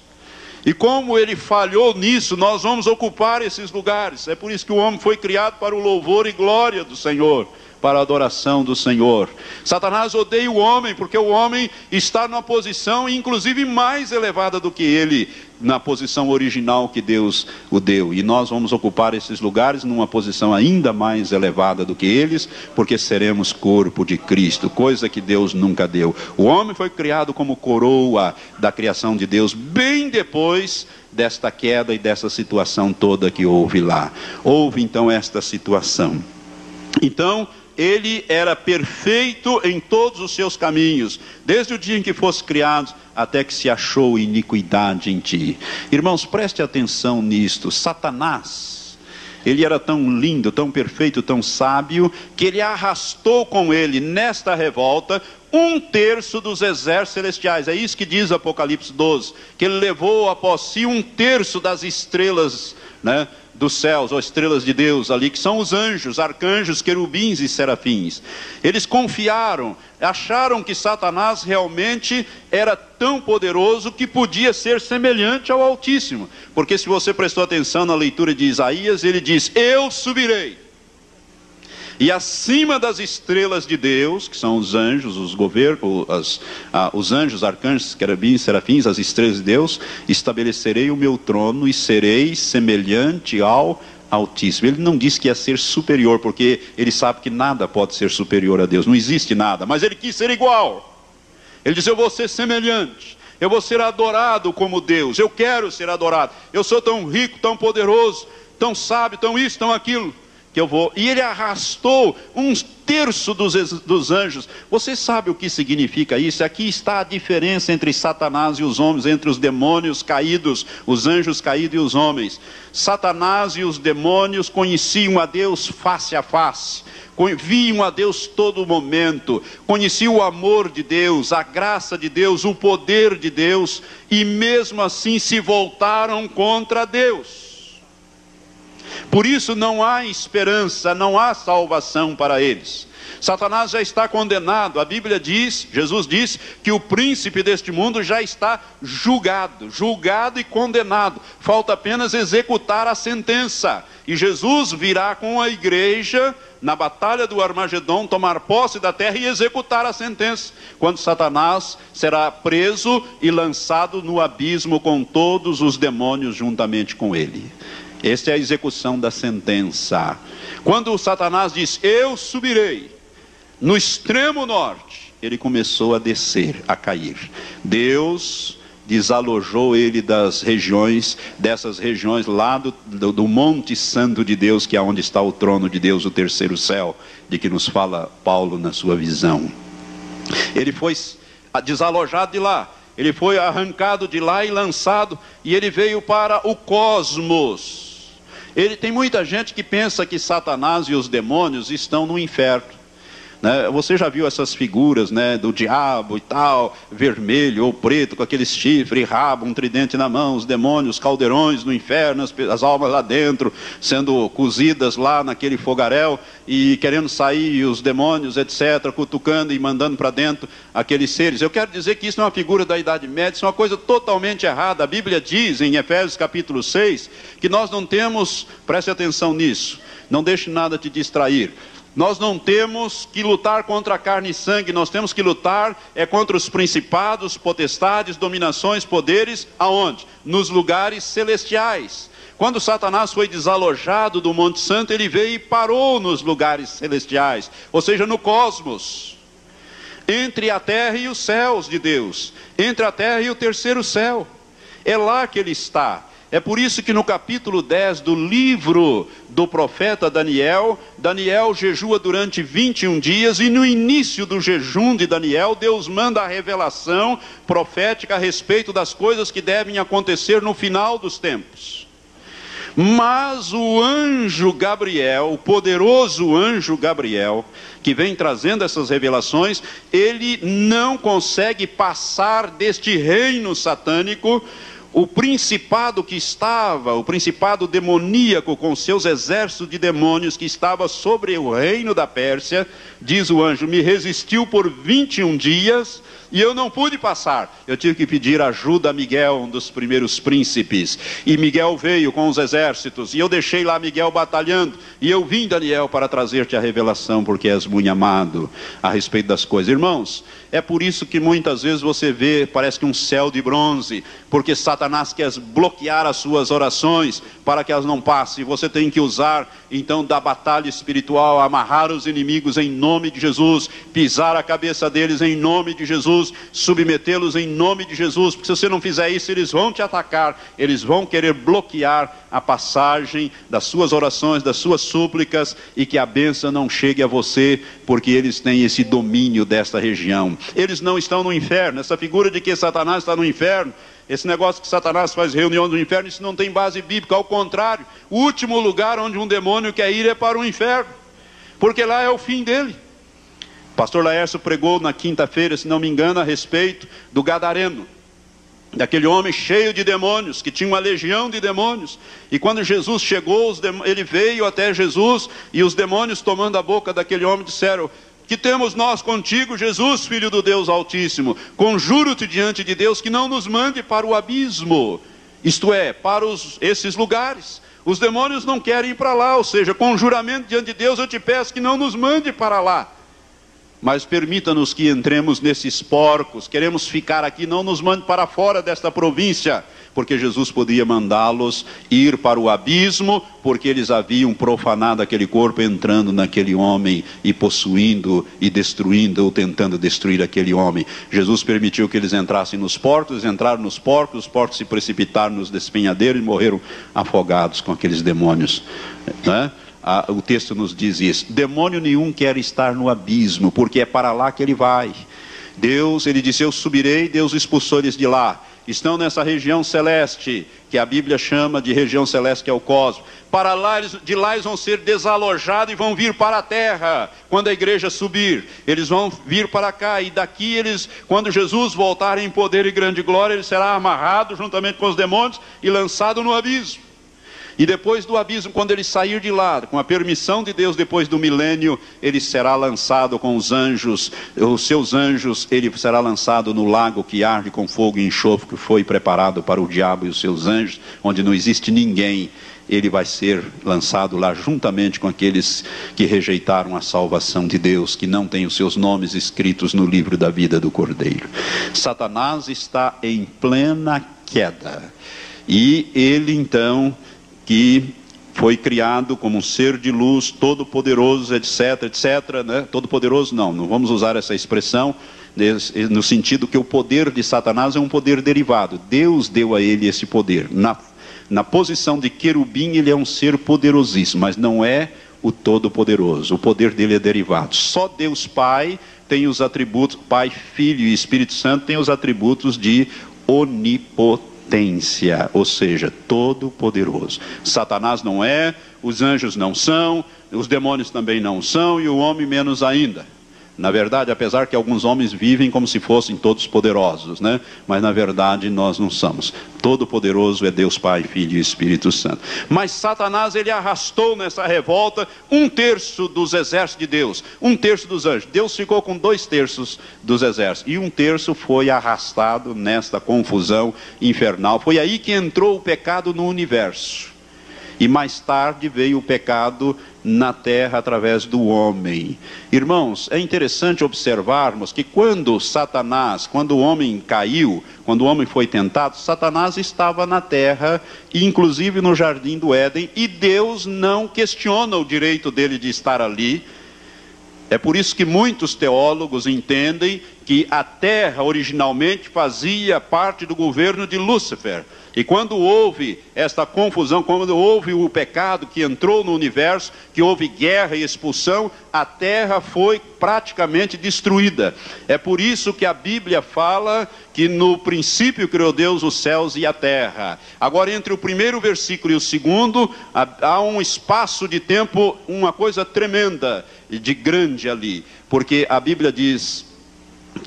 E como ele falhou nisso, nós vamos ocupar esses lugares. É por isso que o homem foi criado para o louvor e glória do Senhor, para a adoração do Senhor. Satanás odeia o homem, porque o homem está numa posição, inclusive mais elevada do que ele, na posição original que Deus o deu. E nós vamos ocupar esses lugares numa posição ainda mais elevada do que eles, porque seremos corpo de Cristo, coisa que Deus nunca deu. O homem foi criado como coroa da criação de Deus, bem depois desta queda e dessa situação toda que houve lá. Houve então esta situação. Então, ele era perfeito em todos os seus caminhos, desde o dia em que fosse criado, até que se achou iniquidade em ti. Irmãos, preste atenção nisto. Satanás, ele era tão lindo, tão perfeito, tão sábio, que ele arrastou com ele, nesta revolta, 1/3 dos exércitos celestiais. É isso que diz Apocalipse 12, que ele levou após si 1/3 das estrelas, dos céus, ou estrelas de Deus ali, que são os anjos, arcanjos, querubins e serafins. Eles confiaram, acharam que Satanás realmente era tão poderoso que podia ser semelhante ao Altíssimo. Porque se você prestou atenção na leitura de Isaías, ele diz: eu subirei. E acima das estrelas de Deus, que são os anjos, os anjos, arcanjos, querubins, serafins, as estrelas de Deus, estabelecerei o meu trono e serei semelhante ao Altíssimo. Ele não disse que ia ser superior, porque ele sabe que nada pode ser superior a Deus, não existe nada, mas ele quis ser igual. Ele disse: eu vou ser semelhante, eu vou ser adorado como Deus, eu quero ser adorado, eu sou tão rico, tão poderoso, tão sábio, tão isso, tão aquilo, que eu vou. E ele arrastou 1/3 dos anjos. Você sabe o que significa isso? Aqui está a diferença entre Satanás e os homens, entre os demônios caídos, os anjos caídos e os homens. Satanás e os demônios conheciam a Deus face a face, viam a Deus todo momento, conheciam o amor de Deus, a graça de Deus, o poder de Deus, e mesmo assim se voltaram contra Deus. Por isso não há esperança, não há salvação para eles. Satanás já está condenado. A Bíblia diz, Jesus diz, que o príncipe deste mundo já está julgado e condenado. Falta apenas executar a sentença. E Jesus virá com a igreja na batalha do Armagedon, tomar posse da terra e executar a sentença, quando Satanás será preso e lançado no abismo com todos os demônios juntamente com ele. Esta é a execução da sentença. Quando o Satanás diz: eu subirei, no extremo norte, ele começou a descer, a cair. Deus desalojou ele dessas regiões lá do Monte Santo de Deus, que é onde está o trono de Deus, o terceiro céu, de que nos fala Paulo na sua visão. Ele foi desalojado de lá, ele foi arrancado de lá e lançado, e ele veio para o cosmos. Tem muita gente que pensa que Satanás e os demônios estão no inferno. Você já viu essas figuras, do diabo e tal, vermelho ou preto, com aqueles chifres, rabo, um tridente na mão, os demônios, caldeirões no inferno, as almas lá dentro, sendo cozidas lá naquele fogaréu, e querendo sair, os demônios, etc., cutucando e mandando para dentro aqueles seres. Eu quero dizer que isso não é uma figura da Idade Média, isso é uma coisa totalmente errada. A Bíblia diz, em Efésios capítulo 6, que nós não temos, preste atenção nisso, não deixe nada te distrair, nós não temos que lutar contra a carne e sangue, nós temos que lutar contra os principados, potestades, dominações, poderes, aonde? Nos lugares celestiais. Quando Satanás foi desalojado do Monte Santo, ele veio e parou nos lugares celestiais, ou seja, no cosmos, entre a terra e os céus de Deus, entre a terra e o terceiro céu. É lá que ele está. É por isso que no capítulo 10 do livro do profeta Daniel, Daniel jejua durante 21 dias, e no início do jejum de Daniel, Deus manda a revelação profética a respeito das coisas que devem acontecer no final dos tempos. Mas o anjo Gabriel, o poderoso anjo Gabriel, que vem trazendo essas revelações, ele não consegue passar deste reino satânico. O principado que estava, o principado demoníaco com seus exércitos de demônios que estava sobre o reino da Pérsia, diz o anjo, me resistiu por 21 dias e eu não pude passar. Eu tive que pedir ajuda a Miguel, um dos primeiros príncipes. E Miguel veio com os exércitos e eu deixei lá Miguel batalhando. E eu vim, Daniel, para trazer-te a revelação, porque és muito amado a respeito das coisas. Irmãos, é por isso que muitas vezes você vê, parece que um céu de bronze, porque Satanás quer bloquear as suas orações para que elas não passem. Você tem que usar, então, da batalha espiritual, amarrar os inimigos em nome de Jesus, pisar a cabeça deles em nome de Jesus, submetê-los em nome de Jesus, porque se você não fizer isso, eles vão te atacar, eles vão querer bloquear a passagem das suas orações, das suas súplicas, e que a bênção não chegue a você, porque eles têm esse domínio desta região. Eles não estão no inferno. Essa figura de que Satanás está no inferno, esse negócio que Satanás faz reunião no inferno, isso não tem base bíblica. Ao contrário, o último lugar onde um demônio quer ir é para o inferno, porque lá é o fim dele. O pastor Laércio pregou na quinta-feira, se não me engano, a respeito do gadareno, daquele homem cheio de demônios, que tinha uma legião de demônios. E quando Jesus chegou, ele veio até Jesus, e os demônios, tomando a boca daquele homem, disseram: que temos nós contigo, Jesus, Filho do Deus Altíssimo? Conjuro-te diante de Deus que não nos mande para o abismo, isto é, para esses lugares. Os demônios não querem ir para lá, ou seja, com juramento diante de Deus, eu te peço que não nos mande para lá. Mas permita-nos que entremos nesses porcos, queremos ficar aqui, não nos mande para fora desta província, porque Jesus podia mandá-los ir para o abismo, porque eles haviam profanado aquele corpo, entrando naquele homem e possuindo e destruindo, ou tentando destruir aquele homem. Jesus permitiu que eles entrassem nos porcos, entraram nos porcos, os porcos se precipitaram nos despenhadeiros e morreram afogados com aqueles demônios, né? O texto nos diz isso. Demônio nenhum quer estar no abismo, porque é para lá que ele vai. Deus, ele disse, eu subirei, Deus expulsou eles de lá. Estão nessa região celeste, que a Bíblia chama de região celeste, que é o cosmos. Para lá, de lá eles vão ser desalojados e vão vir para a terra. Quando a igreja subir, eles vão vir para cá. E daqui eles, quando Jesus voltar em poder e grande glória, ele será amarrado juntamente com os demônios e lançado no abismo. E depois do abismo, quando ele sair de lá, com a permissão de Deus, depois do milênio, ele será lançado com os anjos, os seus anjos, ele será lançado no lago que arde com fogo e enxofre, que foi preparado para o diabo e os seus anjos, onde não existe ninguém. Ele vai ser lançado lá juntamente com aqueles que rejeitaram a salvação de Deus, que não têm os seus nomes escritos no livro da vida do Cordeiro. Satanás está em plena queda. E ele então, que foi criado como um ser de luz, todo-poderoso, etc, etc, né? Todo-poderoso não vamos usar essa expressão, no sentido que o poder de Satanás é um poder derivado. Deus deu a ele esse poder. Na posição de querubim, ele é um ser poderosíssimo, mas não é o todo-poderoso. O poder dele é derivado. Só Deus Pai tem os atributos, Pai, Filho e Espírito Santo tem os atributos de onipotência, ou seja, todo poderoso. Satanás não é, os anjos não são, os demônios também não são, e o homem menos ainda. Na verdade, apesar que alguns homens vivem como se fossem todos poderosos, né? Mas na verdade nós não somos. Todo poderoso é Deus Pai, Filho e Espírito Santo. Mas Satanás, ele arrastou nessa revolta 1/3 dos exércitos de Deus, 1/3 dos anjos. Deus ficou com 2/3 dos exércitos, e 1/3 foi arrastado nesta confusão infernal. Foi aí que entrou o pecado no universo. E mais tarde veio o pecado na terra através do homem. Irmãos, é interessante observarmos que quando Satanás, quando o homem caiu, quando o homem foi tentado, Satanás estava na terra, inclusive no jardim do Éden, e Deus não questiona o direito dele de estar ali. É por isso que muitos teólogos entendem que a terra originalmente fazia parte do governo de Lúcifer. E quando houve esta confusão, quando houve o pecado que entrou no universo, que houve guerra e expulsão, a terra foi praticamente destruída. É por isso que a Bíblia fala que no princípio criou Deus os céus e a terra. Agora, entre o primeiro versículo e o segundo, há um espaço de tempo, uma coisa tremenda, de grande ali. Porque a Bíblia diz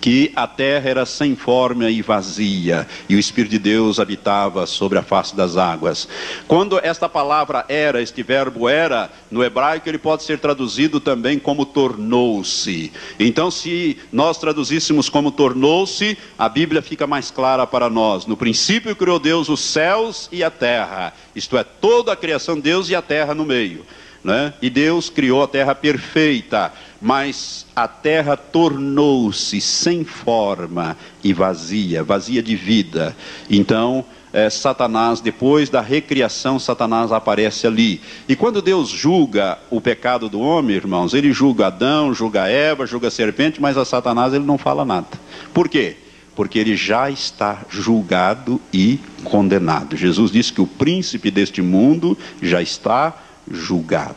que a terra era sem forma e vazia, e o Espírito de Deus habitava sobre a face das águas. Quando esta palavra era, este verbo era, no hebraico ele pode ser traduzido também como tornou-se. Então, se nós traduzíssemos como tornou-se, a Bíblia fica mais clara para nós. No princípio criou Deus os céus e a terra, isto é, toda a criação de Deus e a terra no meio, né? E Deus criou a terra perfeita, mas a terra tornou-se sem forma e vazia, vazia de vida. Então, Satanás, depois da recriação, Satanás aparece ali. E quando Deus julga o pecado do homem, irmãos, ele julga Adão, julga Eva, julga a serpente, mas a Satanás ele não fala nada. Por quê? Porque ele já está julgado e condenado. Jesus disse que o príncipe deste mundo já está julgado.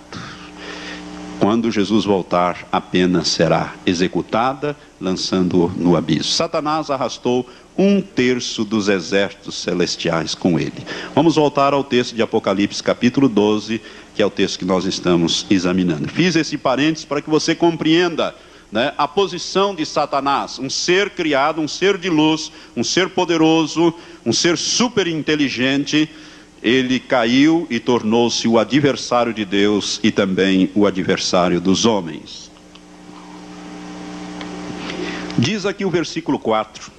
Quando Jesus voltar, a pena será executada, lançando-o no abismo. Satanás arrastou 1/3 dos exércitos celestiais com ele. Vamos voltar ao texto de Apocalipse, capítulo 12, que é o texto que nós estamos examinando. Fiz esse parênteses para que você compreenda, né, a posição de Satanás, um ser criado, um ser de luz, um ser poderoso, um ser super inteligente. Ele caiu e tornou-se o adversário de Deus e também o adversário dos homens. Diz aqui o versículo 4,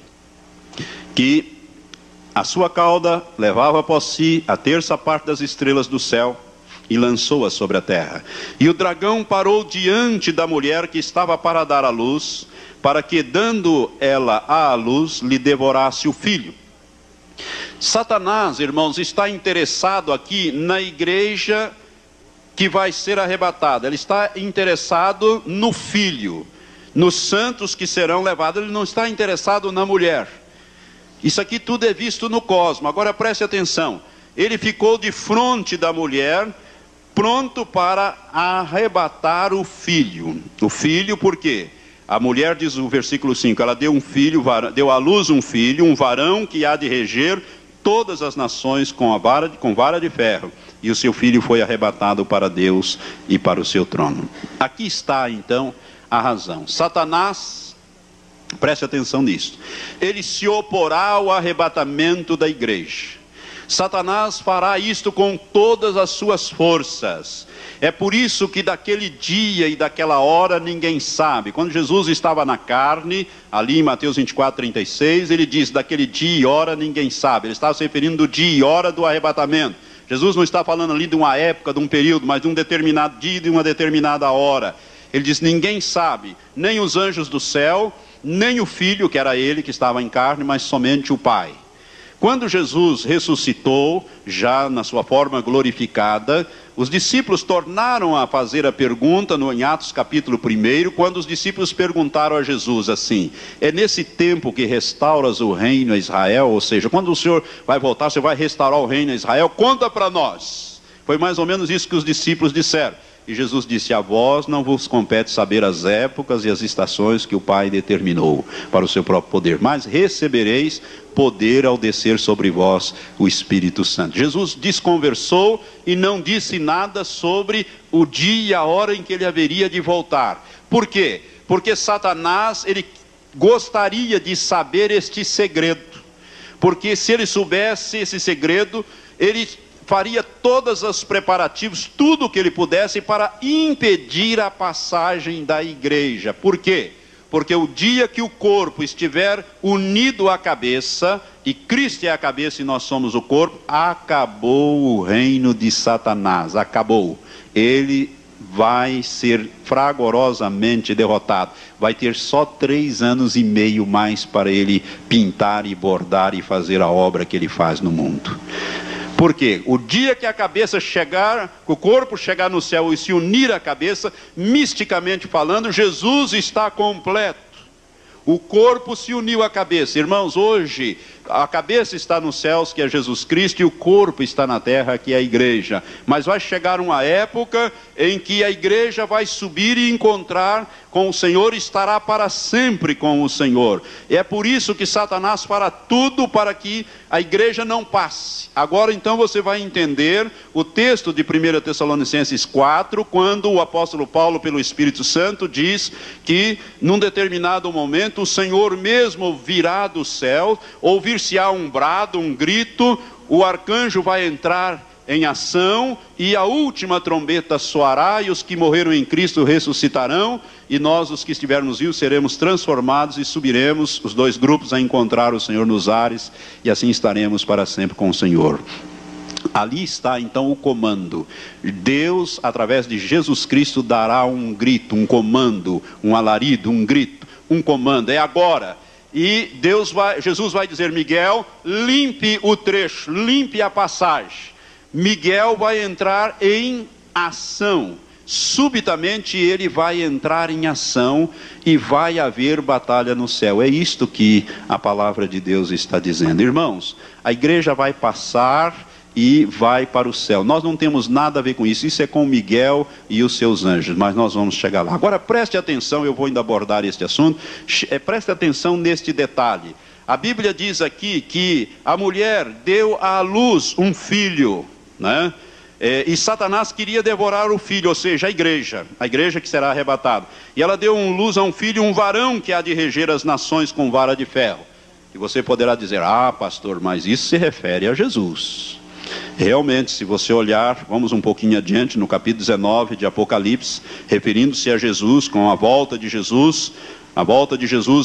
que a sua cauda levava após si a terça parte das estrelas do céu e lançou-as sobre a terra. E o dragão parou diante da mulher que estava para dar à luz, para que, dando ela à luz, lhe devorasse o filho. Satanás, irmãos, está interessado aqui na igreja que vai ser arrebatada. Ele está interessado no filho, nos santos que serão levados. Ele não está interessado na mulher. Isso aqui tudo é visto no cosmos. Agora preste atenção. Ele ficou de frente da mulher, pronto para arrebatar o filho. O filho por quê? A mulher, diz o versículo 5, ela deu um filho, deu à luz um filho, um varão que há de reger todas as nações com vara de ferro, e o seu filho foi arrebatado para Deus e para o seu trono. Aqui está então a razão. Satanás, preste atenção nisso, ele se oporá ao arrebatamento da igreja. Satanás fará isto com todas as suas forças. É por isso que daquele dia e daquela hora ninguém sabe. Quando Jesus estava na carne, ali em Mateus 24:36, ele diz, daquele dia e hora ninguém sabe. Ele estava se referindo do dia e hora do arrebatamento. Jesus não está falando ali de uma época, de um período, mas de um determinado dia e de uma determinada hora. Ele diz, ninguém sabe, nem os anjos do céu, nem o Filho, que era ele que estava em carne, mas somente o Pai. Quando Jesus ressuscitou, já na sua forma glorificada, os discípulos tornaram a fazer a pergunta em Atos capítulo 1, quando os discípulos perguntaram a Jesus assim, é nesse tempo que restauras o reino a Israel? Ou seja, quando o Senhor vai voltar, você vai restaurar o reino a Israel? Conta para nós. Foi mais ou menos isso que os discípulos disseram. E Jesus disse, a vós não vos compete saber as épocas e as estações que o Pai determinou para o seu próprio poder, mas recebereis poder ao descer sobre vós o Espírito Santo. Jesus desconversou e não disse nada sobre o dia e a hora em que ele haveria de voltar. Por quê? Porque Satanás, ele gostaria de saber este segredo. Porque se ele soubesse esse segredo, ele faria todos os preparativos, tudo o que ele pudesse para impedir a passagem da igreja. Por quê? Porque o dia que o corpo estiver unido à cabeça, e Cristo é a cabeça e nós somos o corpo, acabou o reino de Satanás, acabou. Ele vai ser fragorosamente derrotado. Vai ter só 3 anos e meio mais para ele pintar e bordar e fazer a obra que ele faz no mundo. Por quê? O dia que a cabeça chegar, o corpo chegar no céu e se unir à cabeça, misticamente falando, Jesus está completo. O corpo se uniu à cabeça. Irmãos, hoje a cabeça está nos céus, que é Jesus Cristo, e o corpo está na terra, que é a igreja. Mas vai chegar uma época em que a igreja vai subir e encontrar com o Senhor, e estará para sempre com o Senhor. E é por isso que Satanás fará tudo para que a igreja não passe. Agora então você vai entender o texto de 1 Tessalonicenses 4, quando o apóstolo Paulo, pelo Espírito Santo, diz que num determinado momento o Senhor mesmo virá do céu, ouvir-se-á um brado, um grito, o arcanjo vai entrar em ação, e a última trombeta soará, e os que morreram em Cristo ressuscitarão, e nós, os que estivermos vivos, seremos transformados e subiremos, os 2 grupos, a encontrar o Senhor nos ares, e assim estaremos para sempre com o Senhor. Ali está então o comando. Deus, através de Jesus Cristo, dará um grito, um comando, um alarido, um grito, um comando, é agora. E Jesus vai dizer: Miguel, limpe o trecho, limpe a passagem. Miguel vai entrar em ação. Subitamente ele vai entrar em ação e vai haver batalha no céu. É isto que a palavra de Deus está dizendo. Irmãos, a igreja vai passar e vai para o céu. Nós não temos nada a ver com isso. Isso é com Miguel e os seus anjos, mas nós vamos chegar lá. Agora preste atenção, eu vou ainda abordar este assunto. Preste atenção neste detalhe. A Bíblia diz aqui que a mulher deu à luz um filho, né? E Satanás queria devorar o filho, ou seja, a igreja que será arrebatada. E ela deu luz a um filho, um varão que há de reger as nações com vara de ferro. E você poderá dizer: ah, pastor, mas isso se refere a Jesus. Realmente, se você olhar, vamos um pouquinho adiante, no capítulo 19 de Apocalipse, referindo-se a Jesus, com a volta de Jesus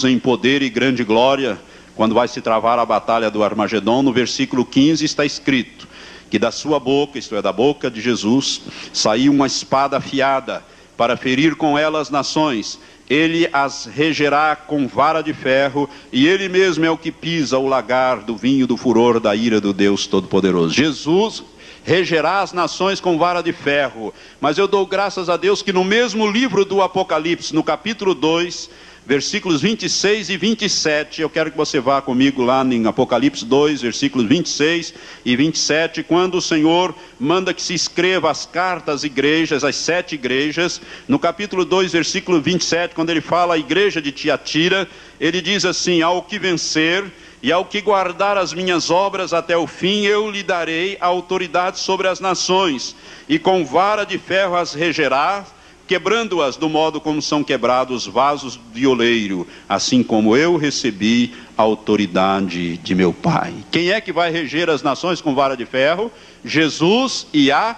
em poder e grande glória, quando vai se travar a batalha do Armagedon, no versículo 15 está escrito que da sua boca, isto é, da boca de Jesus, saiu uma espada afiada para ferir com ela as nações. Ele as regerá com vara de ferro, e ele mesmo é o que pisa o lagar do vinho do furor da ira do Deus Todo-Poderoso. Jesus regerá as nações com vara de ferro. Mas eu dou graças a Deus que no mesmo livro do Apocalipse, no capítulo 2, versículos 26 e 27, eu quero que você vá comigo lá em Apocalipse 2, versículos 26 e 27, quando o Senhor manda que se escreva as cartas às igrejas, as 7 igrejas, no capítulo 2, versículo 27, quando ele fala à igreja de Tiatira, ele diz assim: ao que vencer e ao que guardar as minhas obras até o fim, eu lhe darei autoridade sobre as nações, e com vara de ferro as regerá, quebrando-as do modo como são quebrados vasos de oleiro, assim como eu recebi a autoridade de meu Pai. Quem é que vai reger as nações com vara de ferro? Jesus e a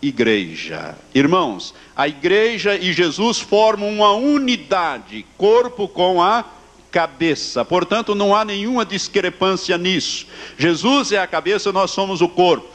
igreja. Irmãos, a igreja e Jesus formam uma unidade, corpo com a cabeça. Portanto, não há nenhuma discrepância nisso. Jesus é a cabeça, nós somos o corpo.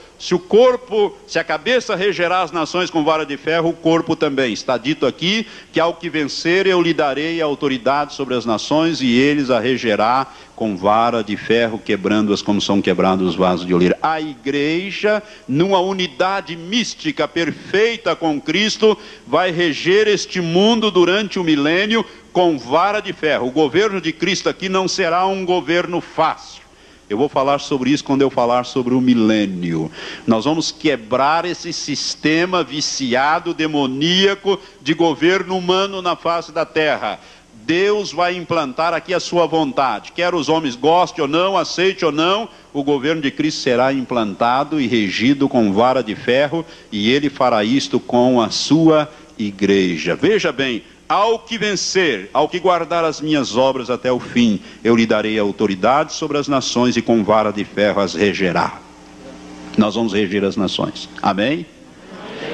Se a cabeça regerá as nações com vara de ferro, o corpo também. Está dito aqui que ao que vencer eu lhe darei a autoridade sobre as nações, e eles a regerá com vara de ferro, quebrando-as como são quebrados os vasos de oleiro. A igreja, numa unidade mística perfeita com Cristo, vai reger este mundo durante o milênio com vara de ferro. O governo de Cristo aqui não será um governo fácil. Eu vou falar sobre isso quando eu falar sobre o milênio. Nós vamos quebrar esse sistema viciado, demoníaco, de governo humano na face da terra. Deus vai implantar aqui a sua vontade. Quer os homens gostem ou não, aceitem ou não, o governo de Cristo será implantado e regido com vara de ferro, e ele fará isto com a sua igreja. Veja bem, ao que vencer, ao que guardar as minhas obras até o fim, eu lhe darei autoridade sobre as nações, e com vara de ferro as regerá. Nós vamos reger as nações. Amém?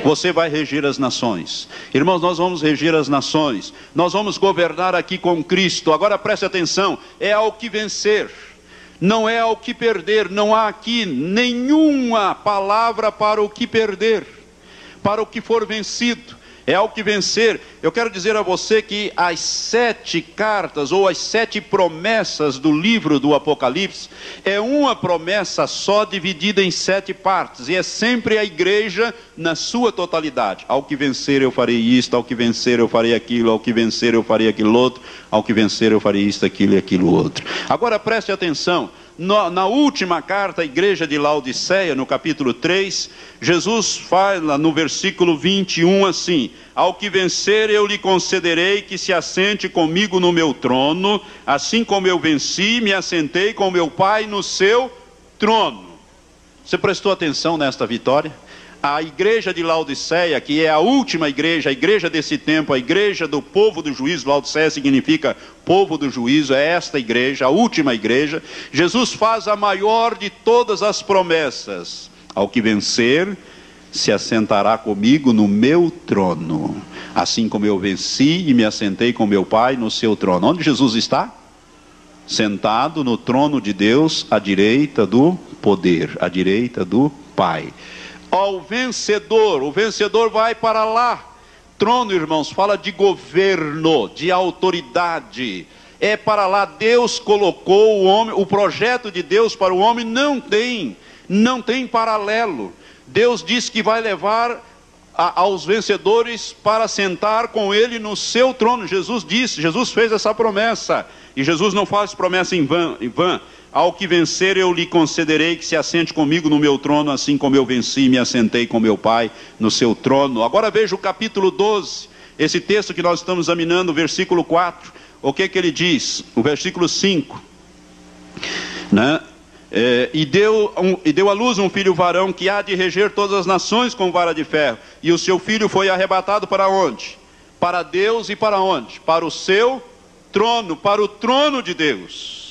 Você vai reger as nações. Irmãos, nós vamos reger as nações. Nós vamos governar aqui com Cristo. Agora preste atenção, é ao que vencer, não é ao que perder. Não há aqui nenhuma palavra para o que perder, para o que for vencido. É ao que vencer. Eu quero dizer a você que as 7 cartas ou as 7 promessas do livro do Apocalipse é uma promessa só dividida em 7 partes, e é sempre a igreja na sua totalidade. Ao que vencer eu farei isto, ao que vencer eu farei aquilo, ao que vencer eu farei aquilo outro, ao que vencer eu farei isto, aquilo e aquilo outro. Agora preste atenção. Na última carta à igreja de Laodiceia, no capítulo 3, Jesus fala no versículo 21 assim: ao que vencer eu lhe concederei que se assente comigo no meu trono, assim como eu venci e me assentei com meu Pai no seu trono. Você prestou atenção nesta vitória? A igreja de Laodiceia, que é a última igreja, a igreja desse tempo, a igreja do povo do juízo, Laodiceia significa povo do juízo, é esta igreja, a última igreja. Jesus faz a maior de todas as promessas: ao que vencer, se assentará comigo no meu trono, assim como eu venci e me assentei com meu Pai no seu trono. Onde Jesus está? Sentado no trono de Deus, à direita do poder, à direita do Pai. Ao vencedor, o vencedor vai para lá. Trono, irmãos, fala de governo, de autoridade. É para lá. Deus colocou o homem, o projeto de Deus para o homem não tem paralelo. Deus diz que vai levar aos vencedores para sentar com ele no seu trono. Jesus disse, Jesus fez essa promessa. E Jesus não faz promessa em vão. Ao que vencer eu lhe concederei que se assente comigo no meu trono, assim como eu venci e me assentei com meu Pai no seu trono. Agora veja o capítulo 12, esse texto que nós estamos examinando, o versículo 4. O que ele diz? O versículo 5, né? E deu à luz um filho varão que há de reger todas as nações com vara de ferro. E o seu filho foi arrebatado para onde? Para Deus e para onde? Para o seu trono, para o trono de Deus.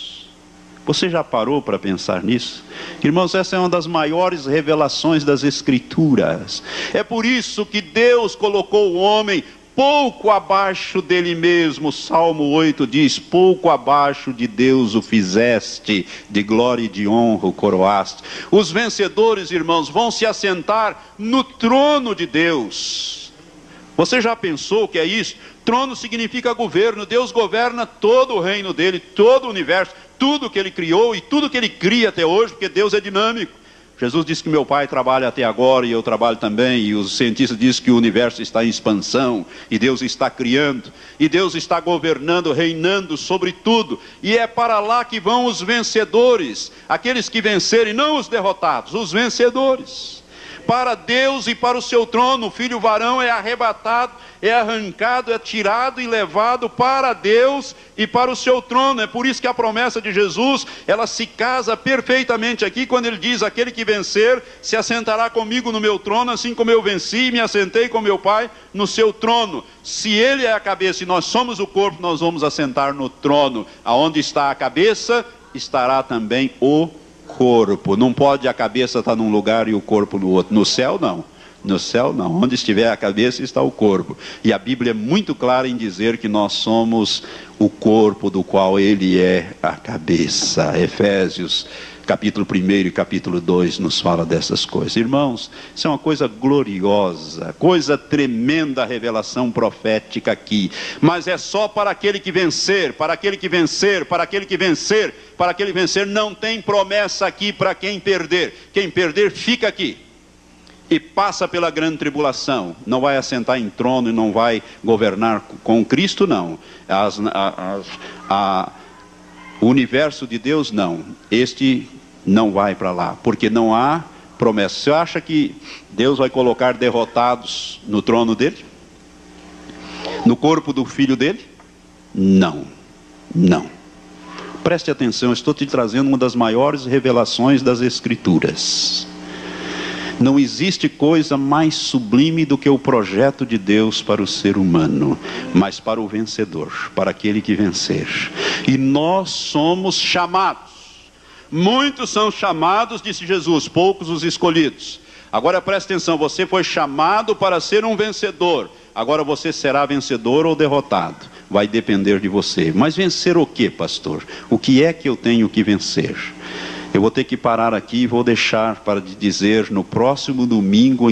Você já parou para pensar nisso? Irmãos, essa é uma das maiores revelações das Escrituras. É por isso que Deus colocou o homem pouco abaixo dele mesmo. Salmo 8 diz: pouco abaixo de Deus o fizeste, de glória e de honra o coroaste. Os vencedores, irmãos, vão se assentar no trono de Deus. Você já pensou o que é isso? Trono significa governo. Deus governa todo o reino dele, todo o universo, tudo que ele criou e tudo que ele cria até hoje, porque Deus é dinâmico. Jesus disse que meu Pai trabalha até agora e eu trabalho também, e os cientistas dizem que o universo está em expansão, e Deus está criando, e Deus está governando, reinando sobre tudo, e é para lá que vão os vencedores, aqueles que vencerem, não os derrotados, os vencedores. Para Deus e para o seu trono, o filho varão é arrebatado, é arrancado, é tirado e levado para Deus e para o seu trono. É por isso que a promessa de Jesus, ela se casa perfeitamente aqui, quando ele diz: aquele que vencer, se assentará comigo no meu trono, assim como eu venci e me assentei com meu Pai no seu trono. Se ele é a cabeça e nós somos o corpo, nós vamos assentar no trono. Aonde está a cabeça, estará também o corpo. Não pode a cabeça estar num lugar e o corpo no outro. No céu não. No céu não. Onde estiver a cabeça está o corpo. E a Bíblia é muito clara em dizer que nós somos o corpo do qual ele é a cabeça. Efésios capítulo 1 e capítulo 2 nos fala dessas coisas. Irmãos, isso é uma coisa gloriosa, coisa tremenda, a revelação profética aqui. Mas é só para aquele que vencer, para aquele que vencer, para aquele que vencer, para aquele que vencer. Não tem promessa aqui para quem perder. Quem perder fica aqui e passa pela grande tribulação. Não vai assentar em trono e não vai governar com Cristo, não. O universo de Deus não. Este não vai para lá, porque não há promessa. Você acha que Deus vai colocar derrotados no trono dele? No corpo do filho dele? Não. Não. Preste atenção, eu estou te trazendo uma das maiores revelações das Escrituras. Não existe coisa mais sublime do que o projeto de Deus para o ser humano, mas para o vencedor, para aquele que vencer. E nós somos chamados. Muitos são chamados, disse Jesus, poucos os escolhidos. Agora preste atenção, você foi chamado para ser um vencedor. Agora você será vencedor ou derrotado. Vai depender de você. Mas vencer o que, pastor? O que é que eu tenho que vencer? Eu vou ter que parar aqui e vou deixar para te dizer no próximo domingo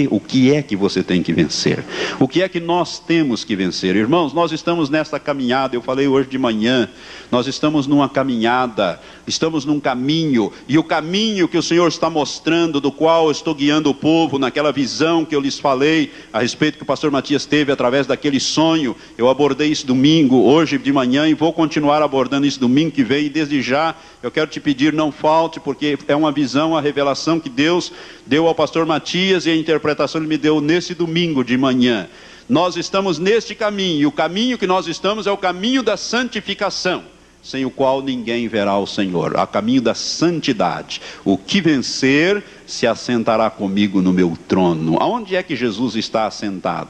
o que é que você tem que vencer. O que é que nós temos que vencer. Irmãos, nós estamos nessa caminhada, eu falei hoje de manhã, nós estamos numa caminhada, estamos num caminho, e o caminho que o Senhor está mostrando, do qual eu estou guiando o povo, naquela visão que eu lhes falei, a respeito que o pastor Matias teve através daquele sonho, eu abordei isso domingo, hoje de manhã, e vou continuar abordando isso domingo que vem, e desde já, eu quero te pedir, não falte, porque é uma visão, a revelação que Deus deu ao pastor Matias, e a interpretação ele me deu nesse domingo de manhã. Nós estamos neste caminho, e o caminho que nós estamos é o caminho da santificação, sem o qual ninguém verá o Senhor, o caminho da santidade. O que vencer se assentará comigo no meu trono. Aonde é que Jesus está assentado?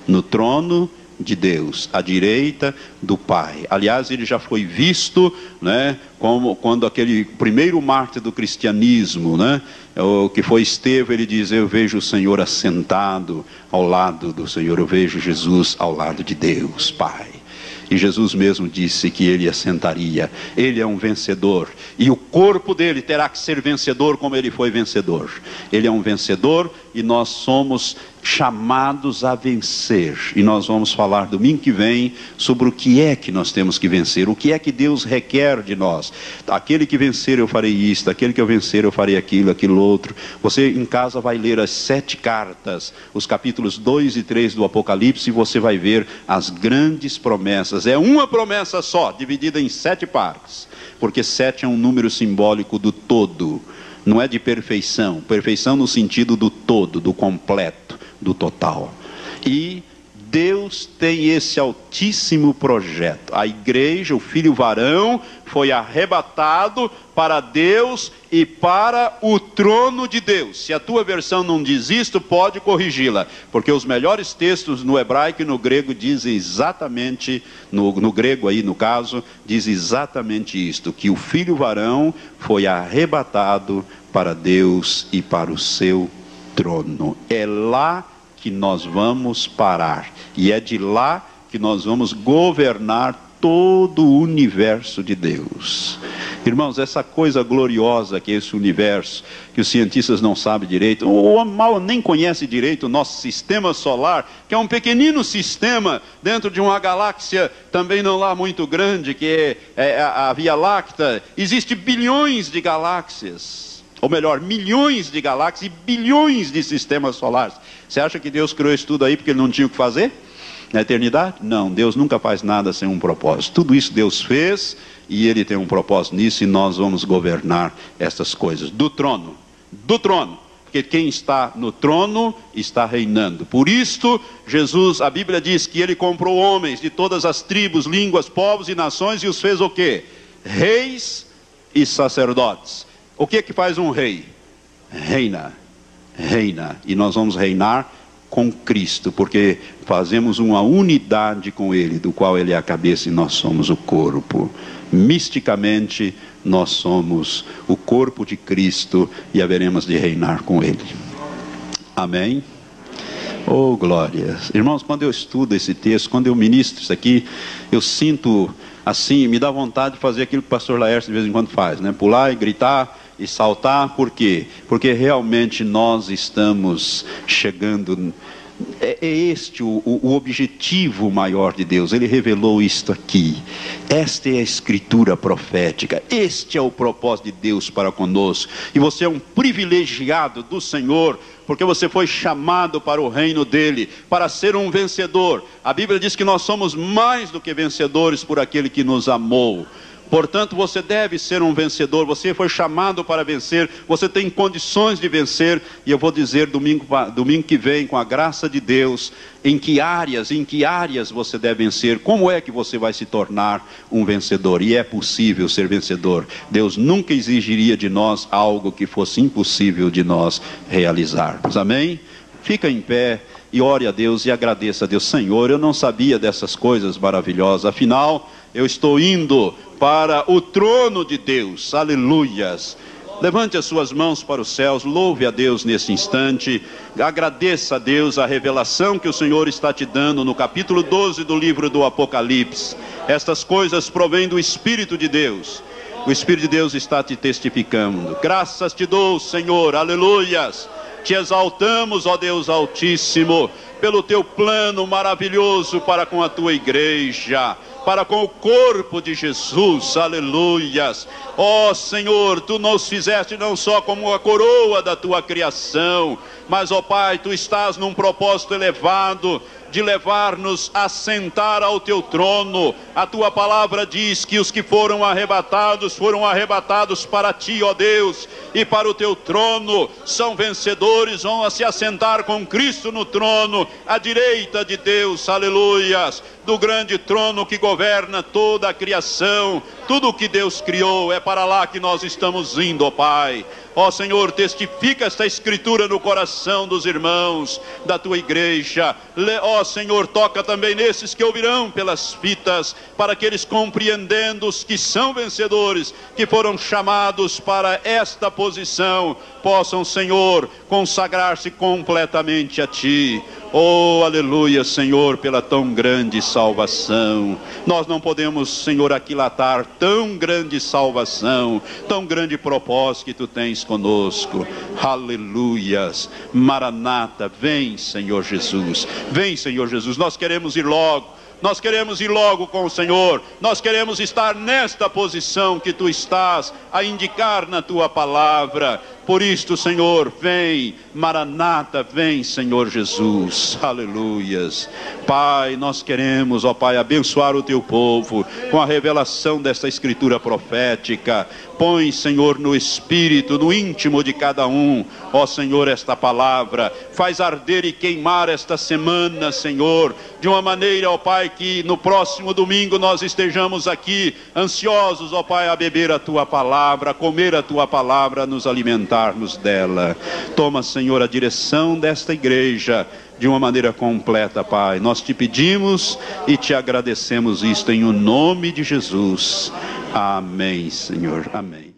No trono de Deus, à direita do Pai. Aliás, ele já foi visto, né, como quando aquele primeiro mártir do cristianismo, né, o que foi Estevão, ele diz: eu vejo o Senhor assentado ao lado do Senhor, eu vejo Jesus ao lado de Deus, Pai. E Jesus mesmo disse que ele assentaria. Ele é um vencedor, e o corpo dele terá que ser vencedor como ele foi vencedor. Ele é um vencedor, e nós somos chamados a vencer. E nós vamos falar domingo que vem sobre o que é que nós temos que vencer, o que é que Deus requer de nós. Aquele que vencer eu farei isto, aquele que eu vencer eu farei aquilo, aquilo outro. Você em casa vai ler as 7 cartas, os capítulos 2 e 3 do Apocalipse, e você vai ver as grandes promessas. É uma promessa só, dividida em 7 partes, porque 7 é um número simbólico do todo, não é de perfeição, perfeição no sentido do todo, do completo, do total. E Deus tem esse altíssimo projeto. A igreja, o filho varão, foi arrebatado para Deus e para o trono de Deus. Se a tua versão não diz isto, pode corrigi-la, porque os melhores textos no hebraico e no grego dizem exatamente, no grego aí no caso, diz exatamente isto, que o filho varão foi arrebatado para Deus e para o seu trono. É lá que nós vamos parar, e é de lá que nós vamos governar todo o universo de Deus. Irmãos, essa coisa gloriosa que é esse universo, que os cientistas não sabem direito, ou mal nem conhecem direito o nosso sistema solar, que é um pequenino sistema dentro de uma galáxia também não lá muito grande, que é a Via Láctea. Existem bilhões de galáxias, ou melhor, milhões de galáxias e bilhões de sistemas solares. Você acha que Deus criou isso tudo aí porque ele não tinha o que fazer na eternidade? Não, Deus nunca faz nada sem um propósito. Tudo isso Deus fez, e ele tem um propósito nisso, e nós vamos governar essas coisas do trono, porque quem está no trono está reinando. Por isto Jesus, a Bíblia diz que ele comprou homens de todas as tribos, línguas, povos e nações, e os fez o quê? Reis e sacerdotes. O que que faz um rei? Reina, e nós vamos reinar com Cristo, porque fazemos uma unidade com ele, do qual ele é a cabeça e nós somos o corpo. Misticamente nós somos o corpo de Cristo, e haveremos de reinar com ele. Amém? Oh, glórias! Irmãos, quando eu estudo esse texto, quando eu ministro isso aqui, eu sinto assim, me dá vontade de fazer aquilo que o pastor Laércio de vez em quando faz, né? Pular e gritar e saltar. Por quê? Porque realmente nós estamos chegando. É este o objetivo maior de Deus. Ele revelou isto aqui. Esta é a escritura profética. Este é o propósito de Deus para conosco. E você é um privilegiado do Senhor, porque você foi chamado para o reino dele, para ser um vencedor. A Bíblia diz que nós somos mais do que vencedores por aquele que nos amou. Portanto, você deve ser um vencedor. Você foi chamado para vencer. Você tem condições de vencer. E eu vou dizer domingo que vem, com a graça de Deus, em que áreas você deve vencer. Como é que você vai se tornar um vencedor? E é possível ser vencedor. Deus nunca exigiria de nós algo que fosse impossível de nós realizarmos. Amém? Fica em pé e ore a Deus e agradeça a Deus. Senhor, eu não sabia dessas coisas maravilhosas. Afinal, eu estou indo para o trono de Deus. Aleluias. Levante as suas mãos para os céus, louve a Deus nesse instante, agradeça a Deus a revelação que o Senhor está te dando no capítulo 12 do livro do Apocalipse. Estas coisas provêm do Espírito de Deus. O Espírito de Deus está te testificando. Graças te dou, Senhor, aleluias. Te exaltamos, ó Deus Altíssimo, pelo teu plano maravilhoso para com a tua igreja, para com o corpo de Jesus, aleluias. Ó Senhor, tu nos fizeste não só como a coroa da tua criação, mas, ó Pai, tu estás num propósito elevado de levar-nos a sentar ao teu trono. A tua palavra diz que os que foram arrebatados para ti, ó Deus, e para o teu trono, são vencedores, vão a se assentar com Cristo no trono, à direita de Deus, aleluias, do grande trono que governa toda a criação. Tudo o que Deus criou, é para lá que nós estamos indo, ó Pai. Ó Senhor, testifica esta escritura no coração dos irmãos da tua igreja. Ó Senhor, toca também nesses que ouvirão pelas fitas, para que eles, compreendendo os que são vencedores, que foram chamados para esta posição, possam, Senhor, consagrar-se completamente a ti. Oh, aleluia, Senhor, pela tão grande salvação. Nós não podemos, Senhor, aquilatar tão grande salvação, tão grande propósito que tu tens conosco. Aleluias. Maranata, vem, Senhor Jesus. Vem, Senhor Jesus. Nós queremos ir logo. Nós queremos ir logo com o Senhor. Nós queremos estar nesta posição que tu estás a indicar na tua palavra. Por isto, Senhor, vem, Maranata, vem, Senhor Jesus, aleluias. Pai, nós queremos, ó Pai, abençoar o teu povo com a revelação desta escritura profética. Põe, Senhor, no espírito, no íntimo de cada um, ó Senhor, esta palavra. Faz arder e queimar esta semana, Senhor, de uma maneira, ó Pai, que no próximo domingo nós estejamos aqui ansiosos, ó Pai, a beber a tua palavra, a comer a tua palavra, a nos alimentar dela. Toma, Senhor, a direção desta igreja de uma maneira completa, Pai. Nós te pedimos e te agradecemos isto em o nome de Jesus. Amém, Senhor. Amém.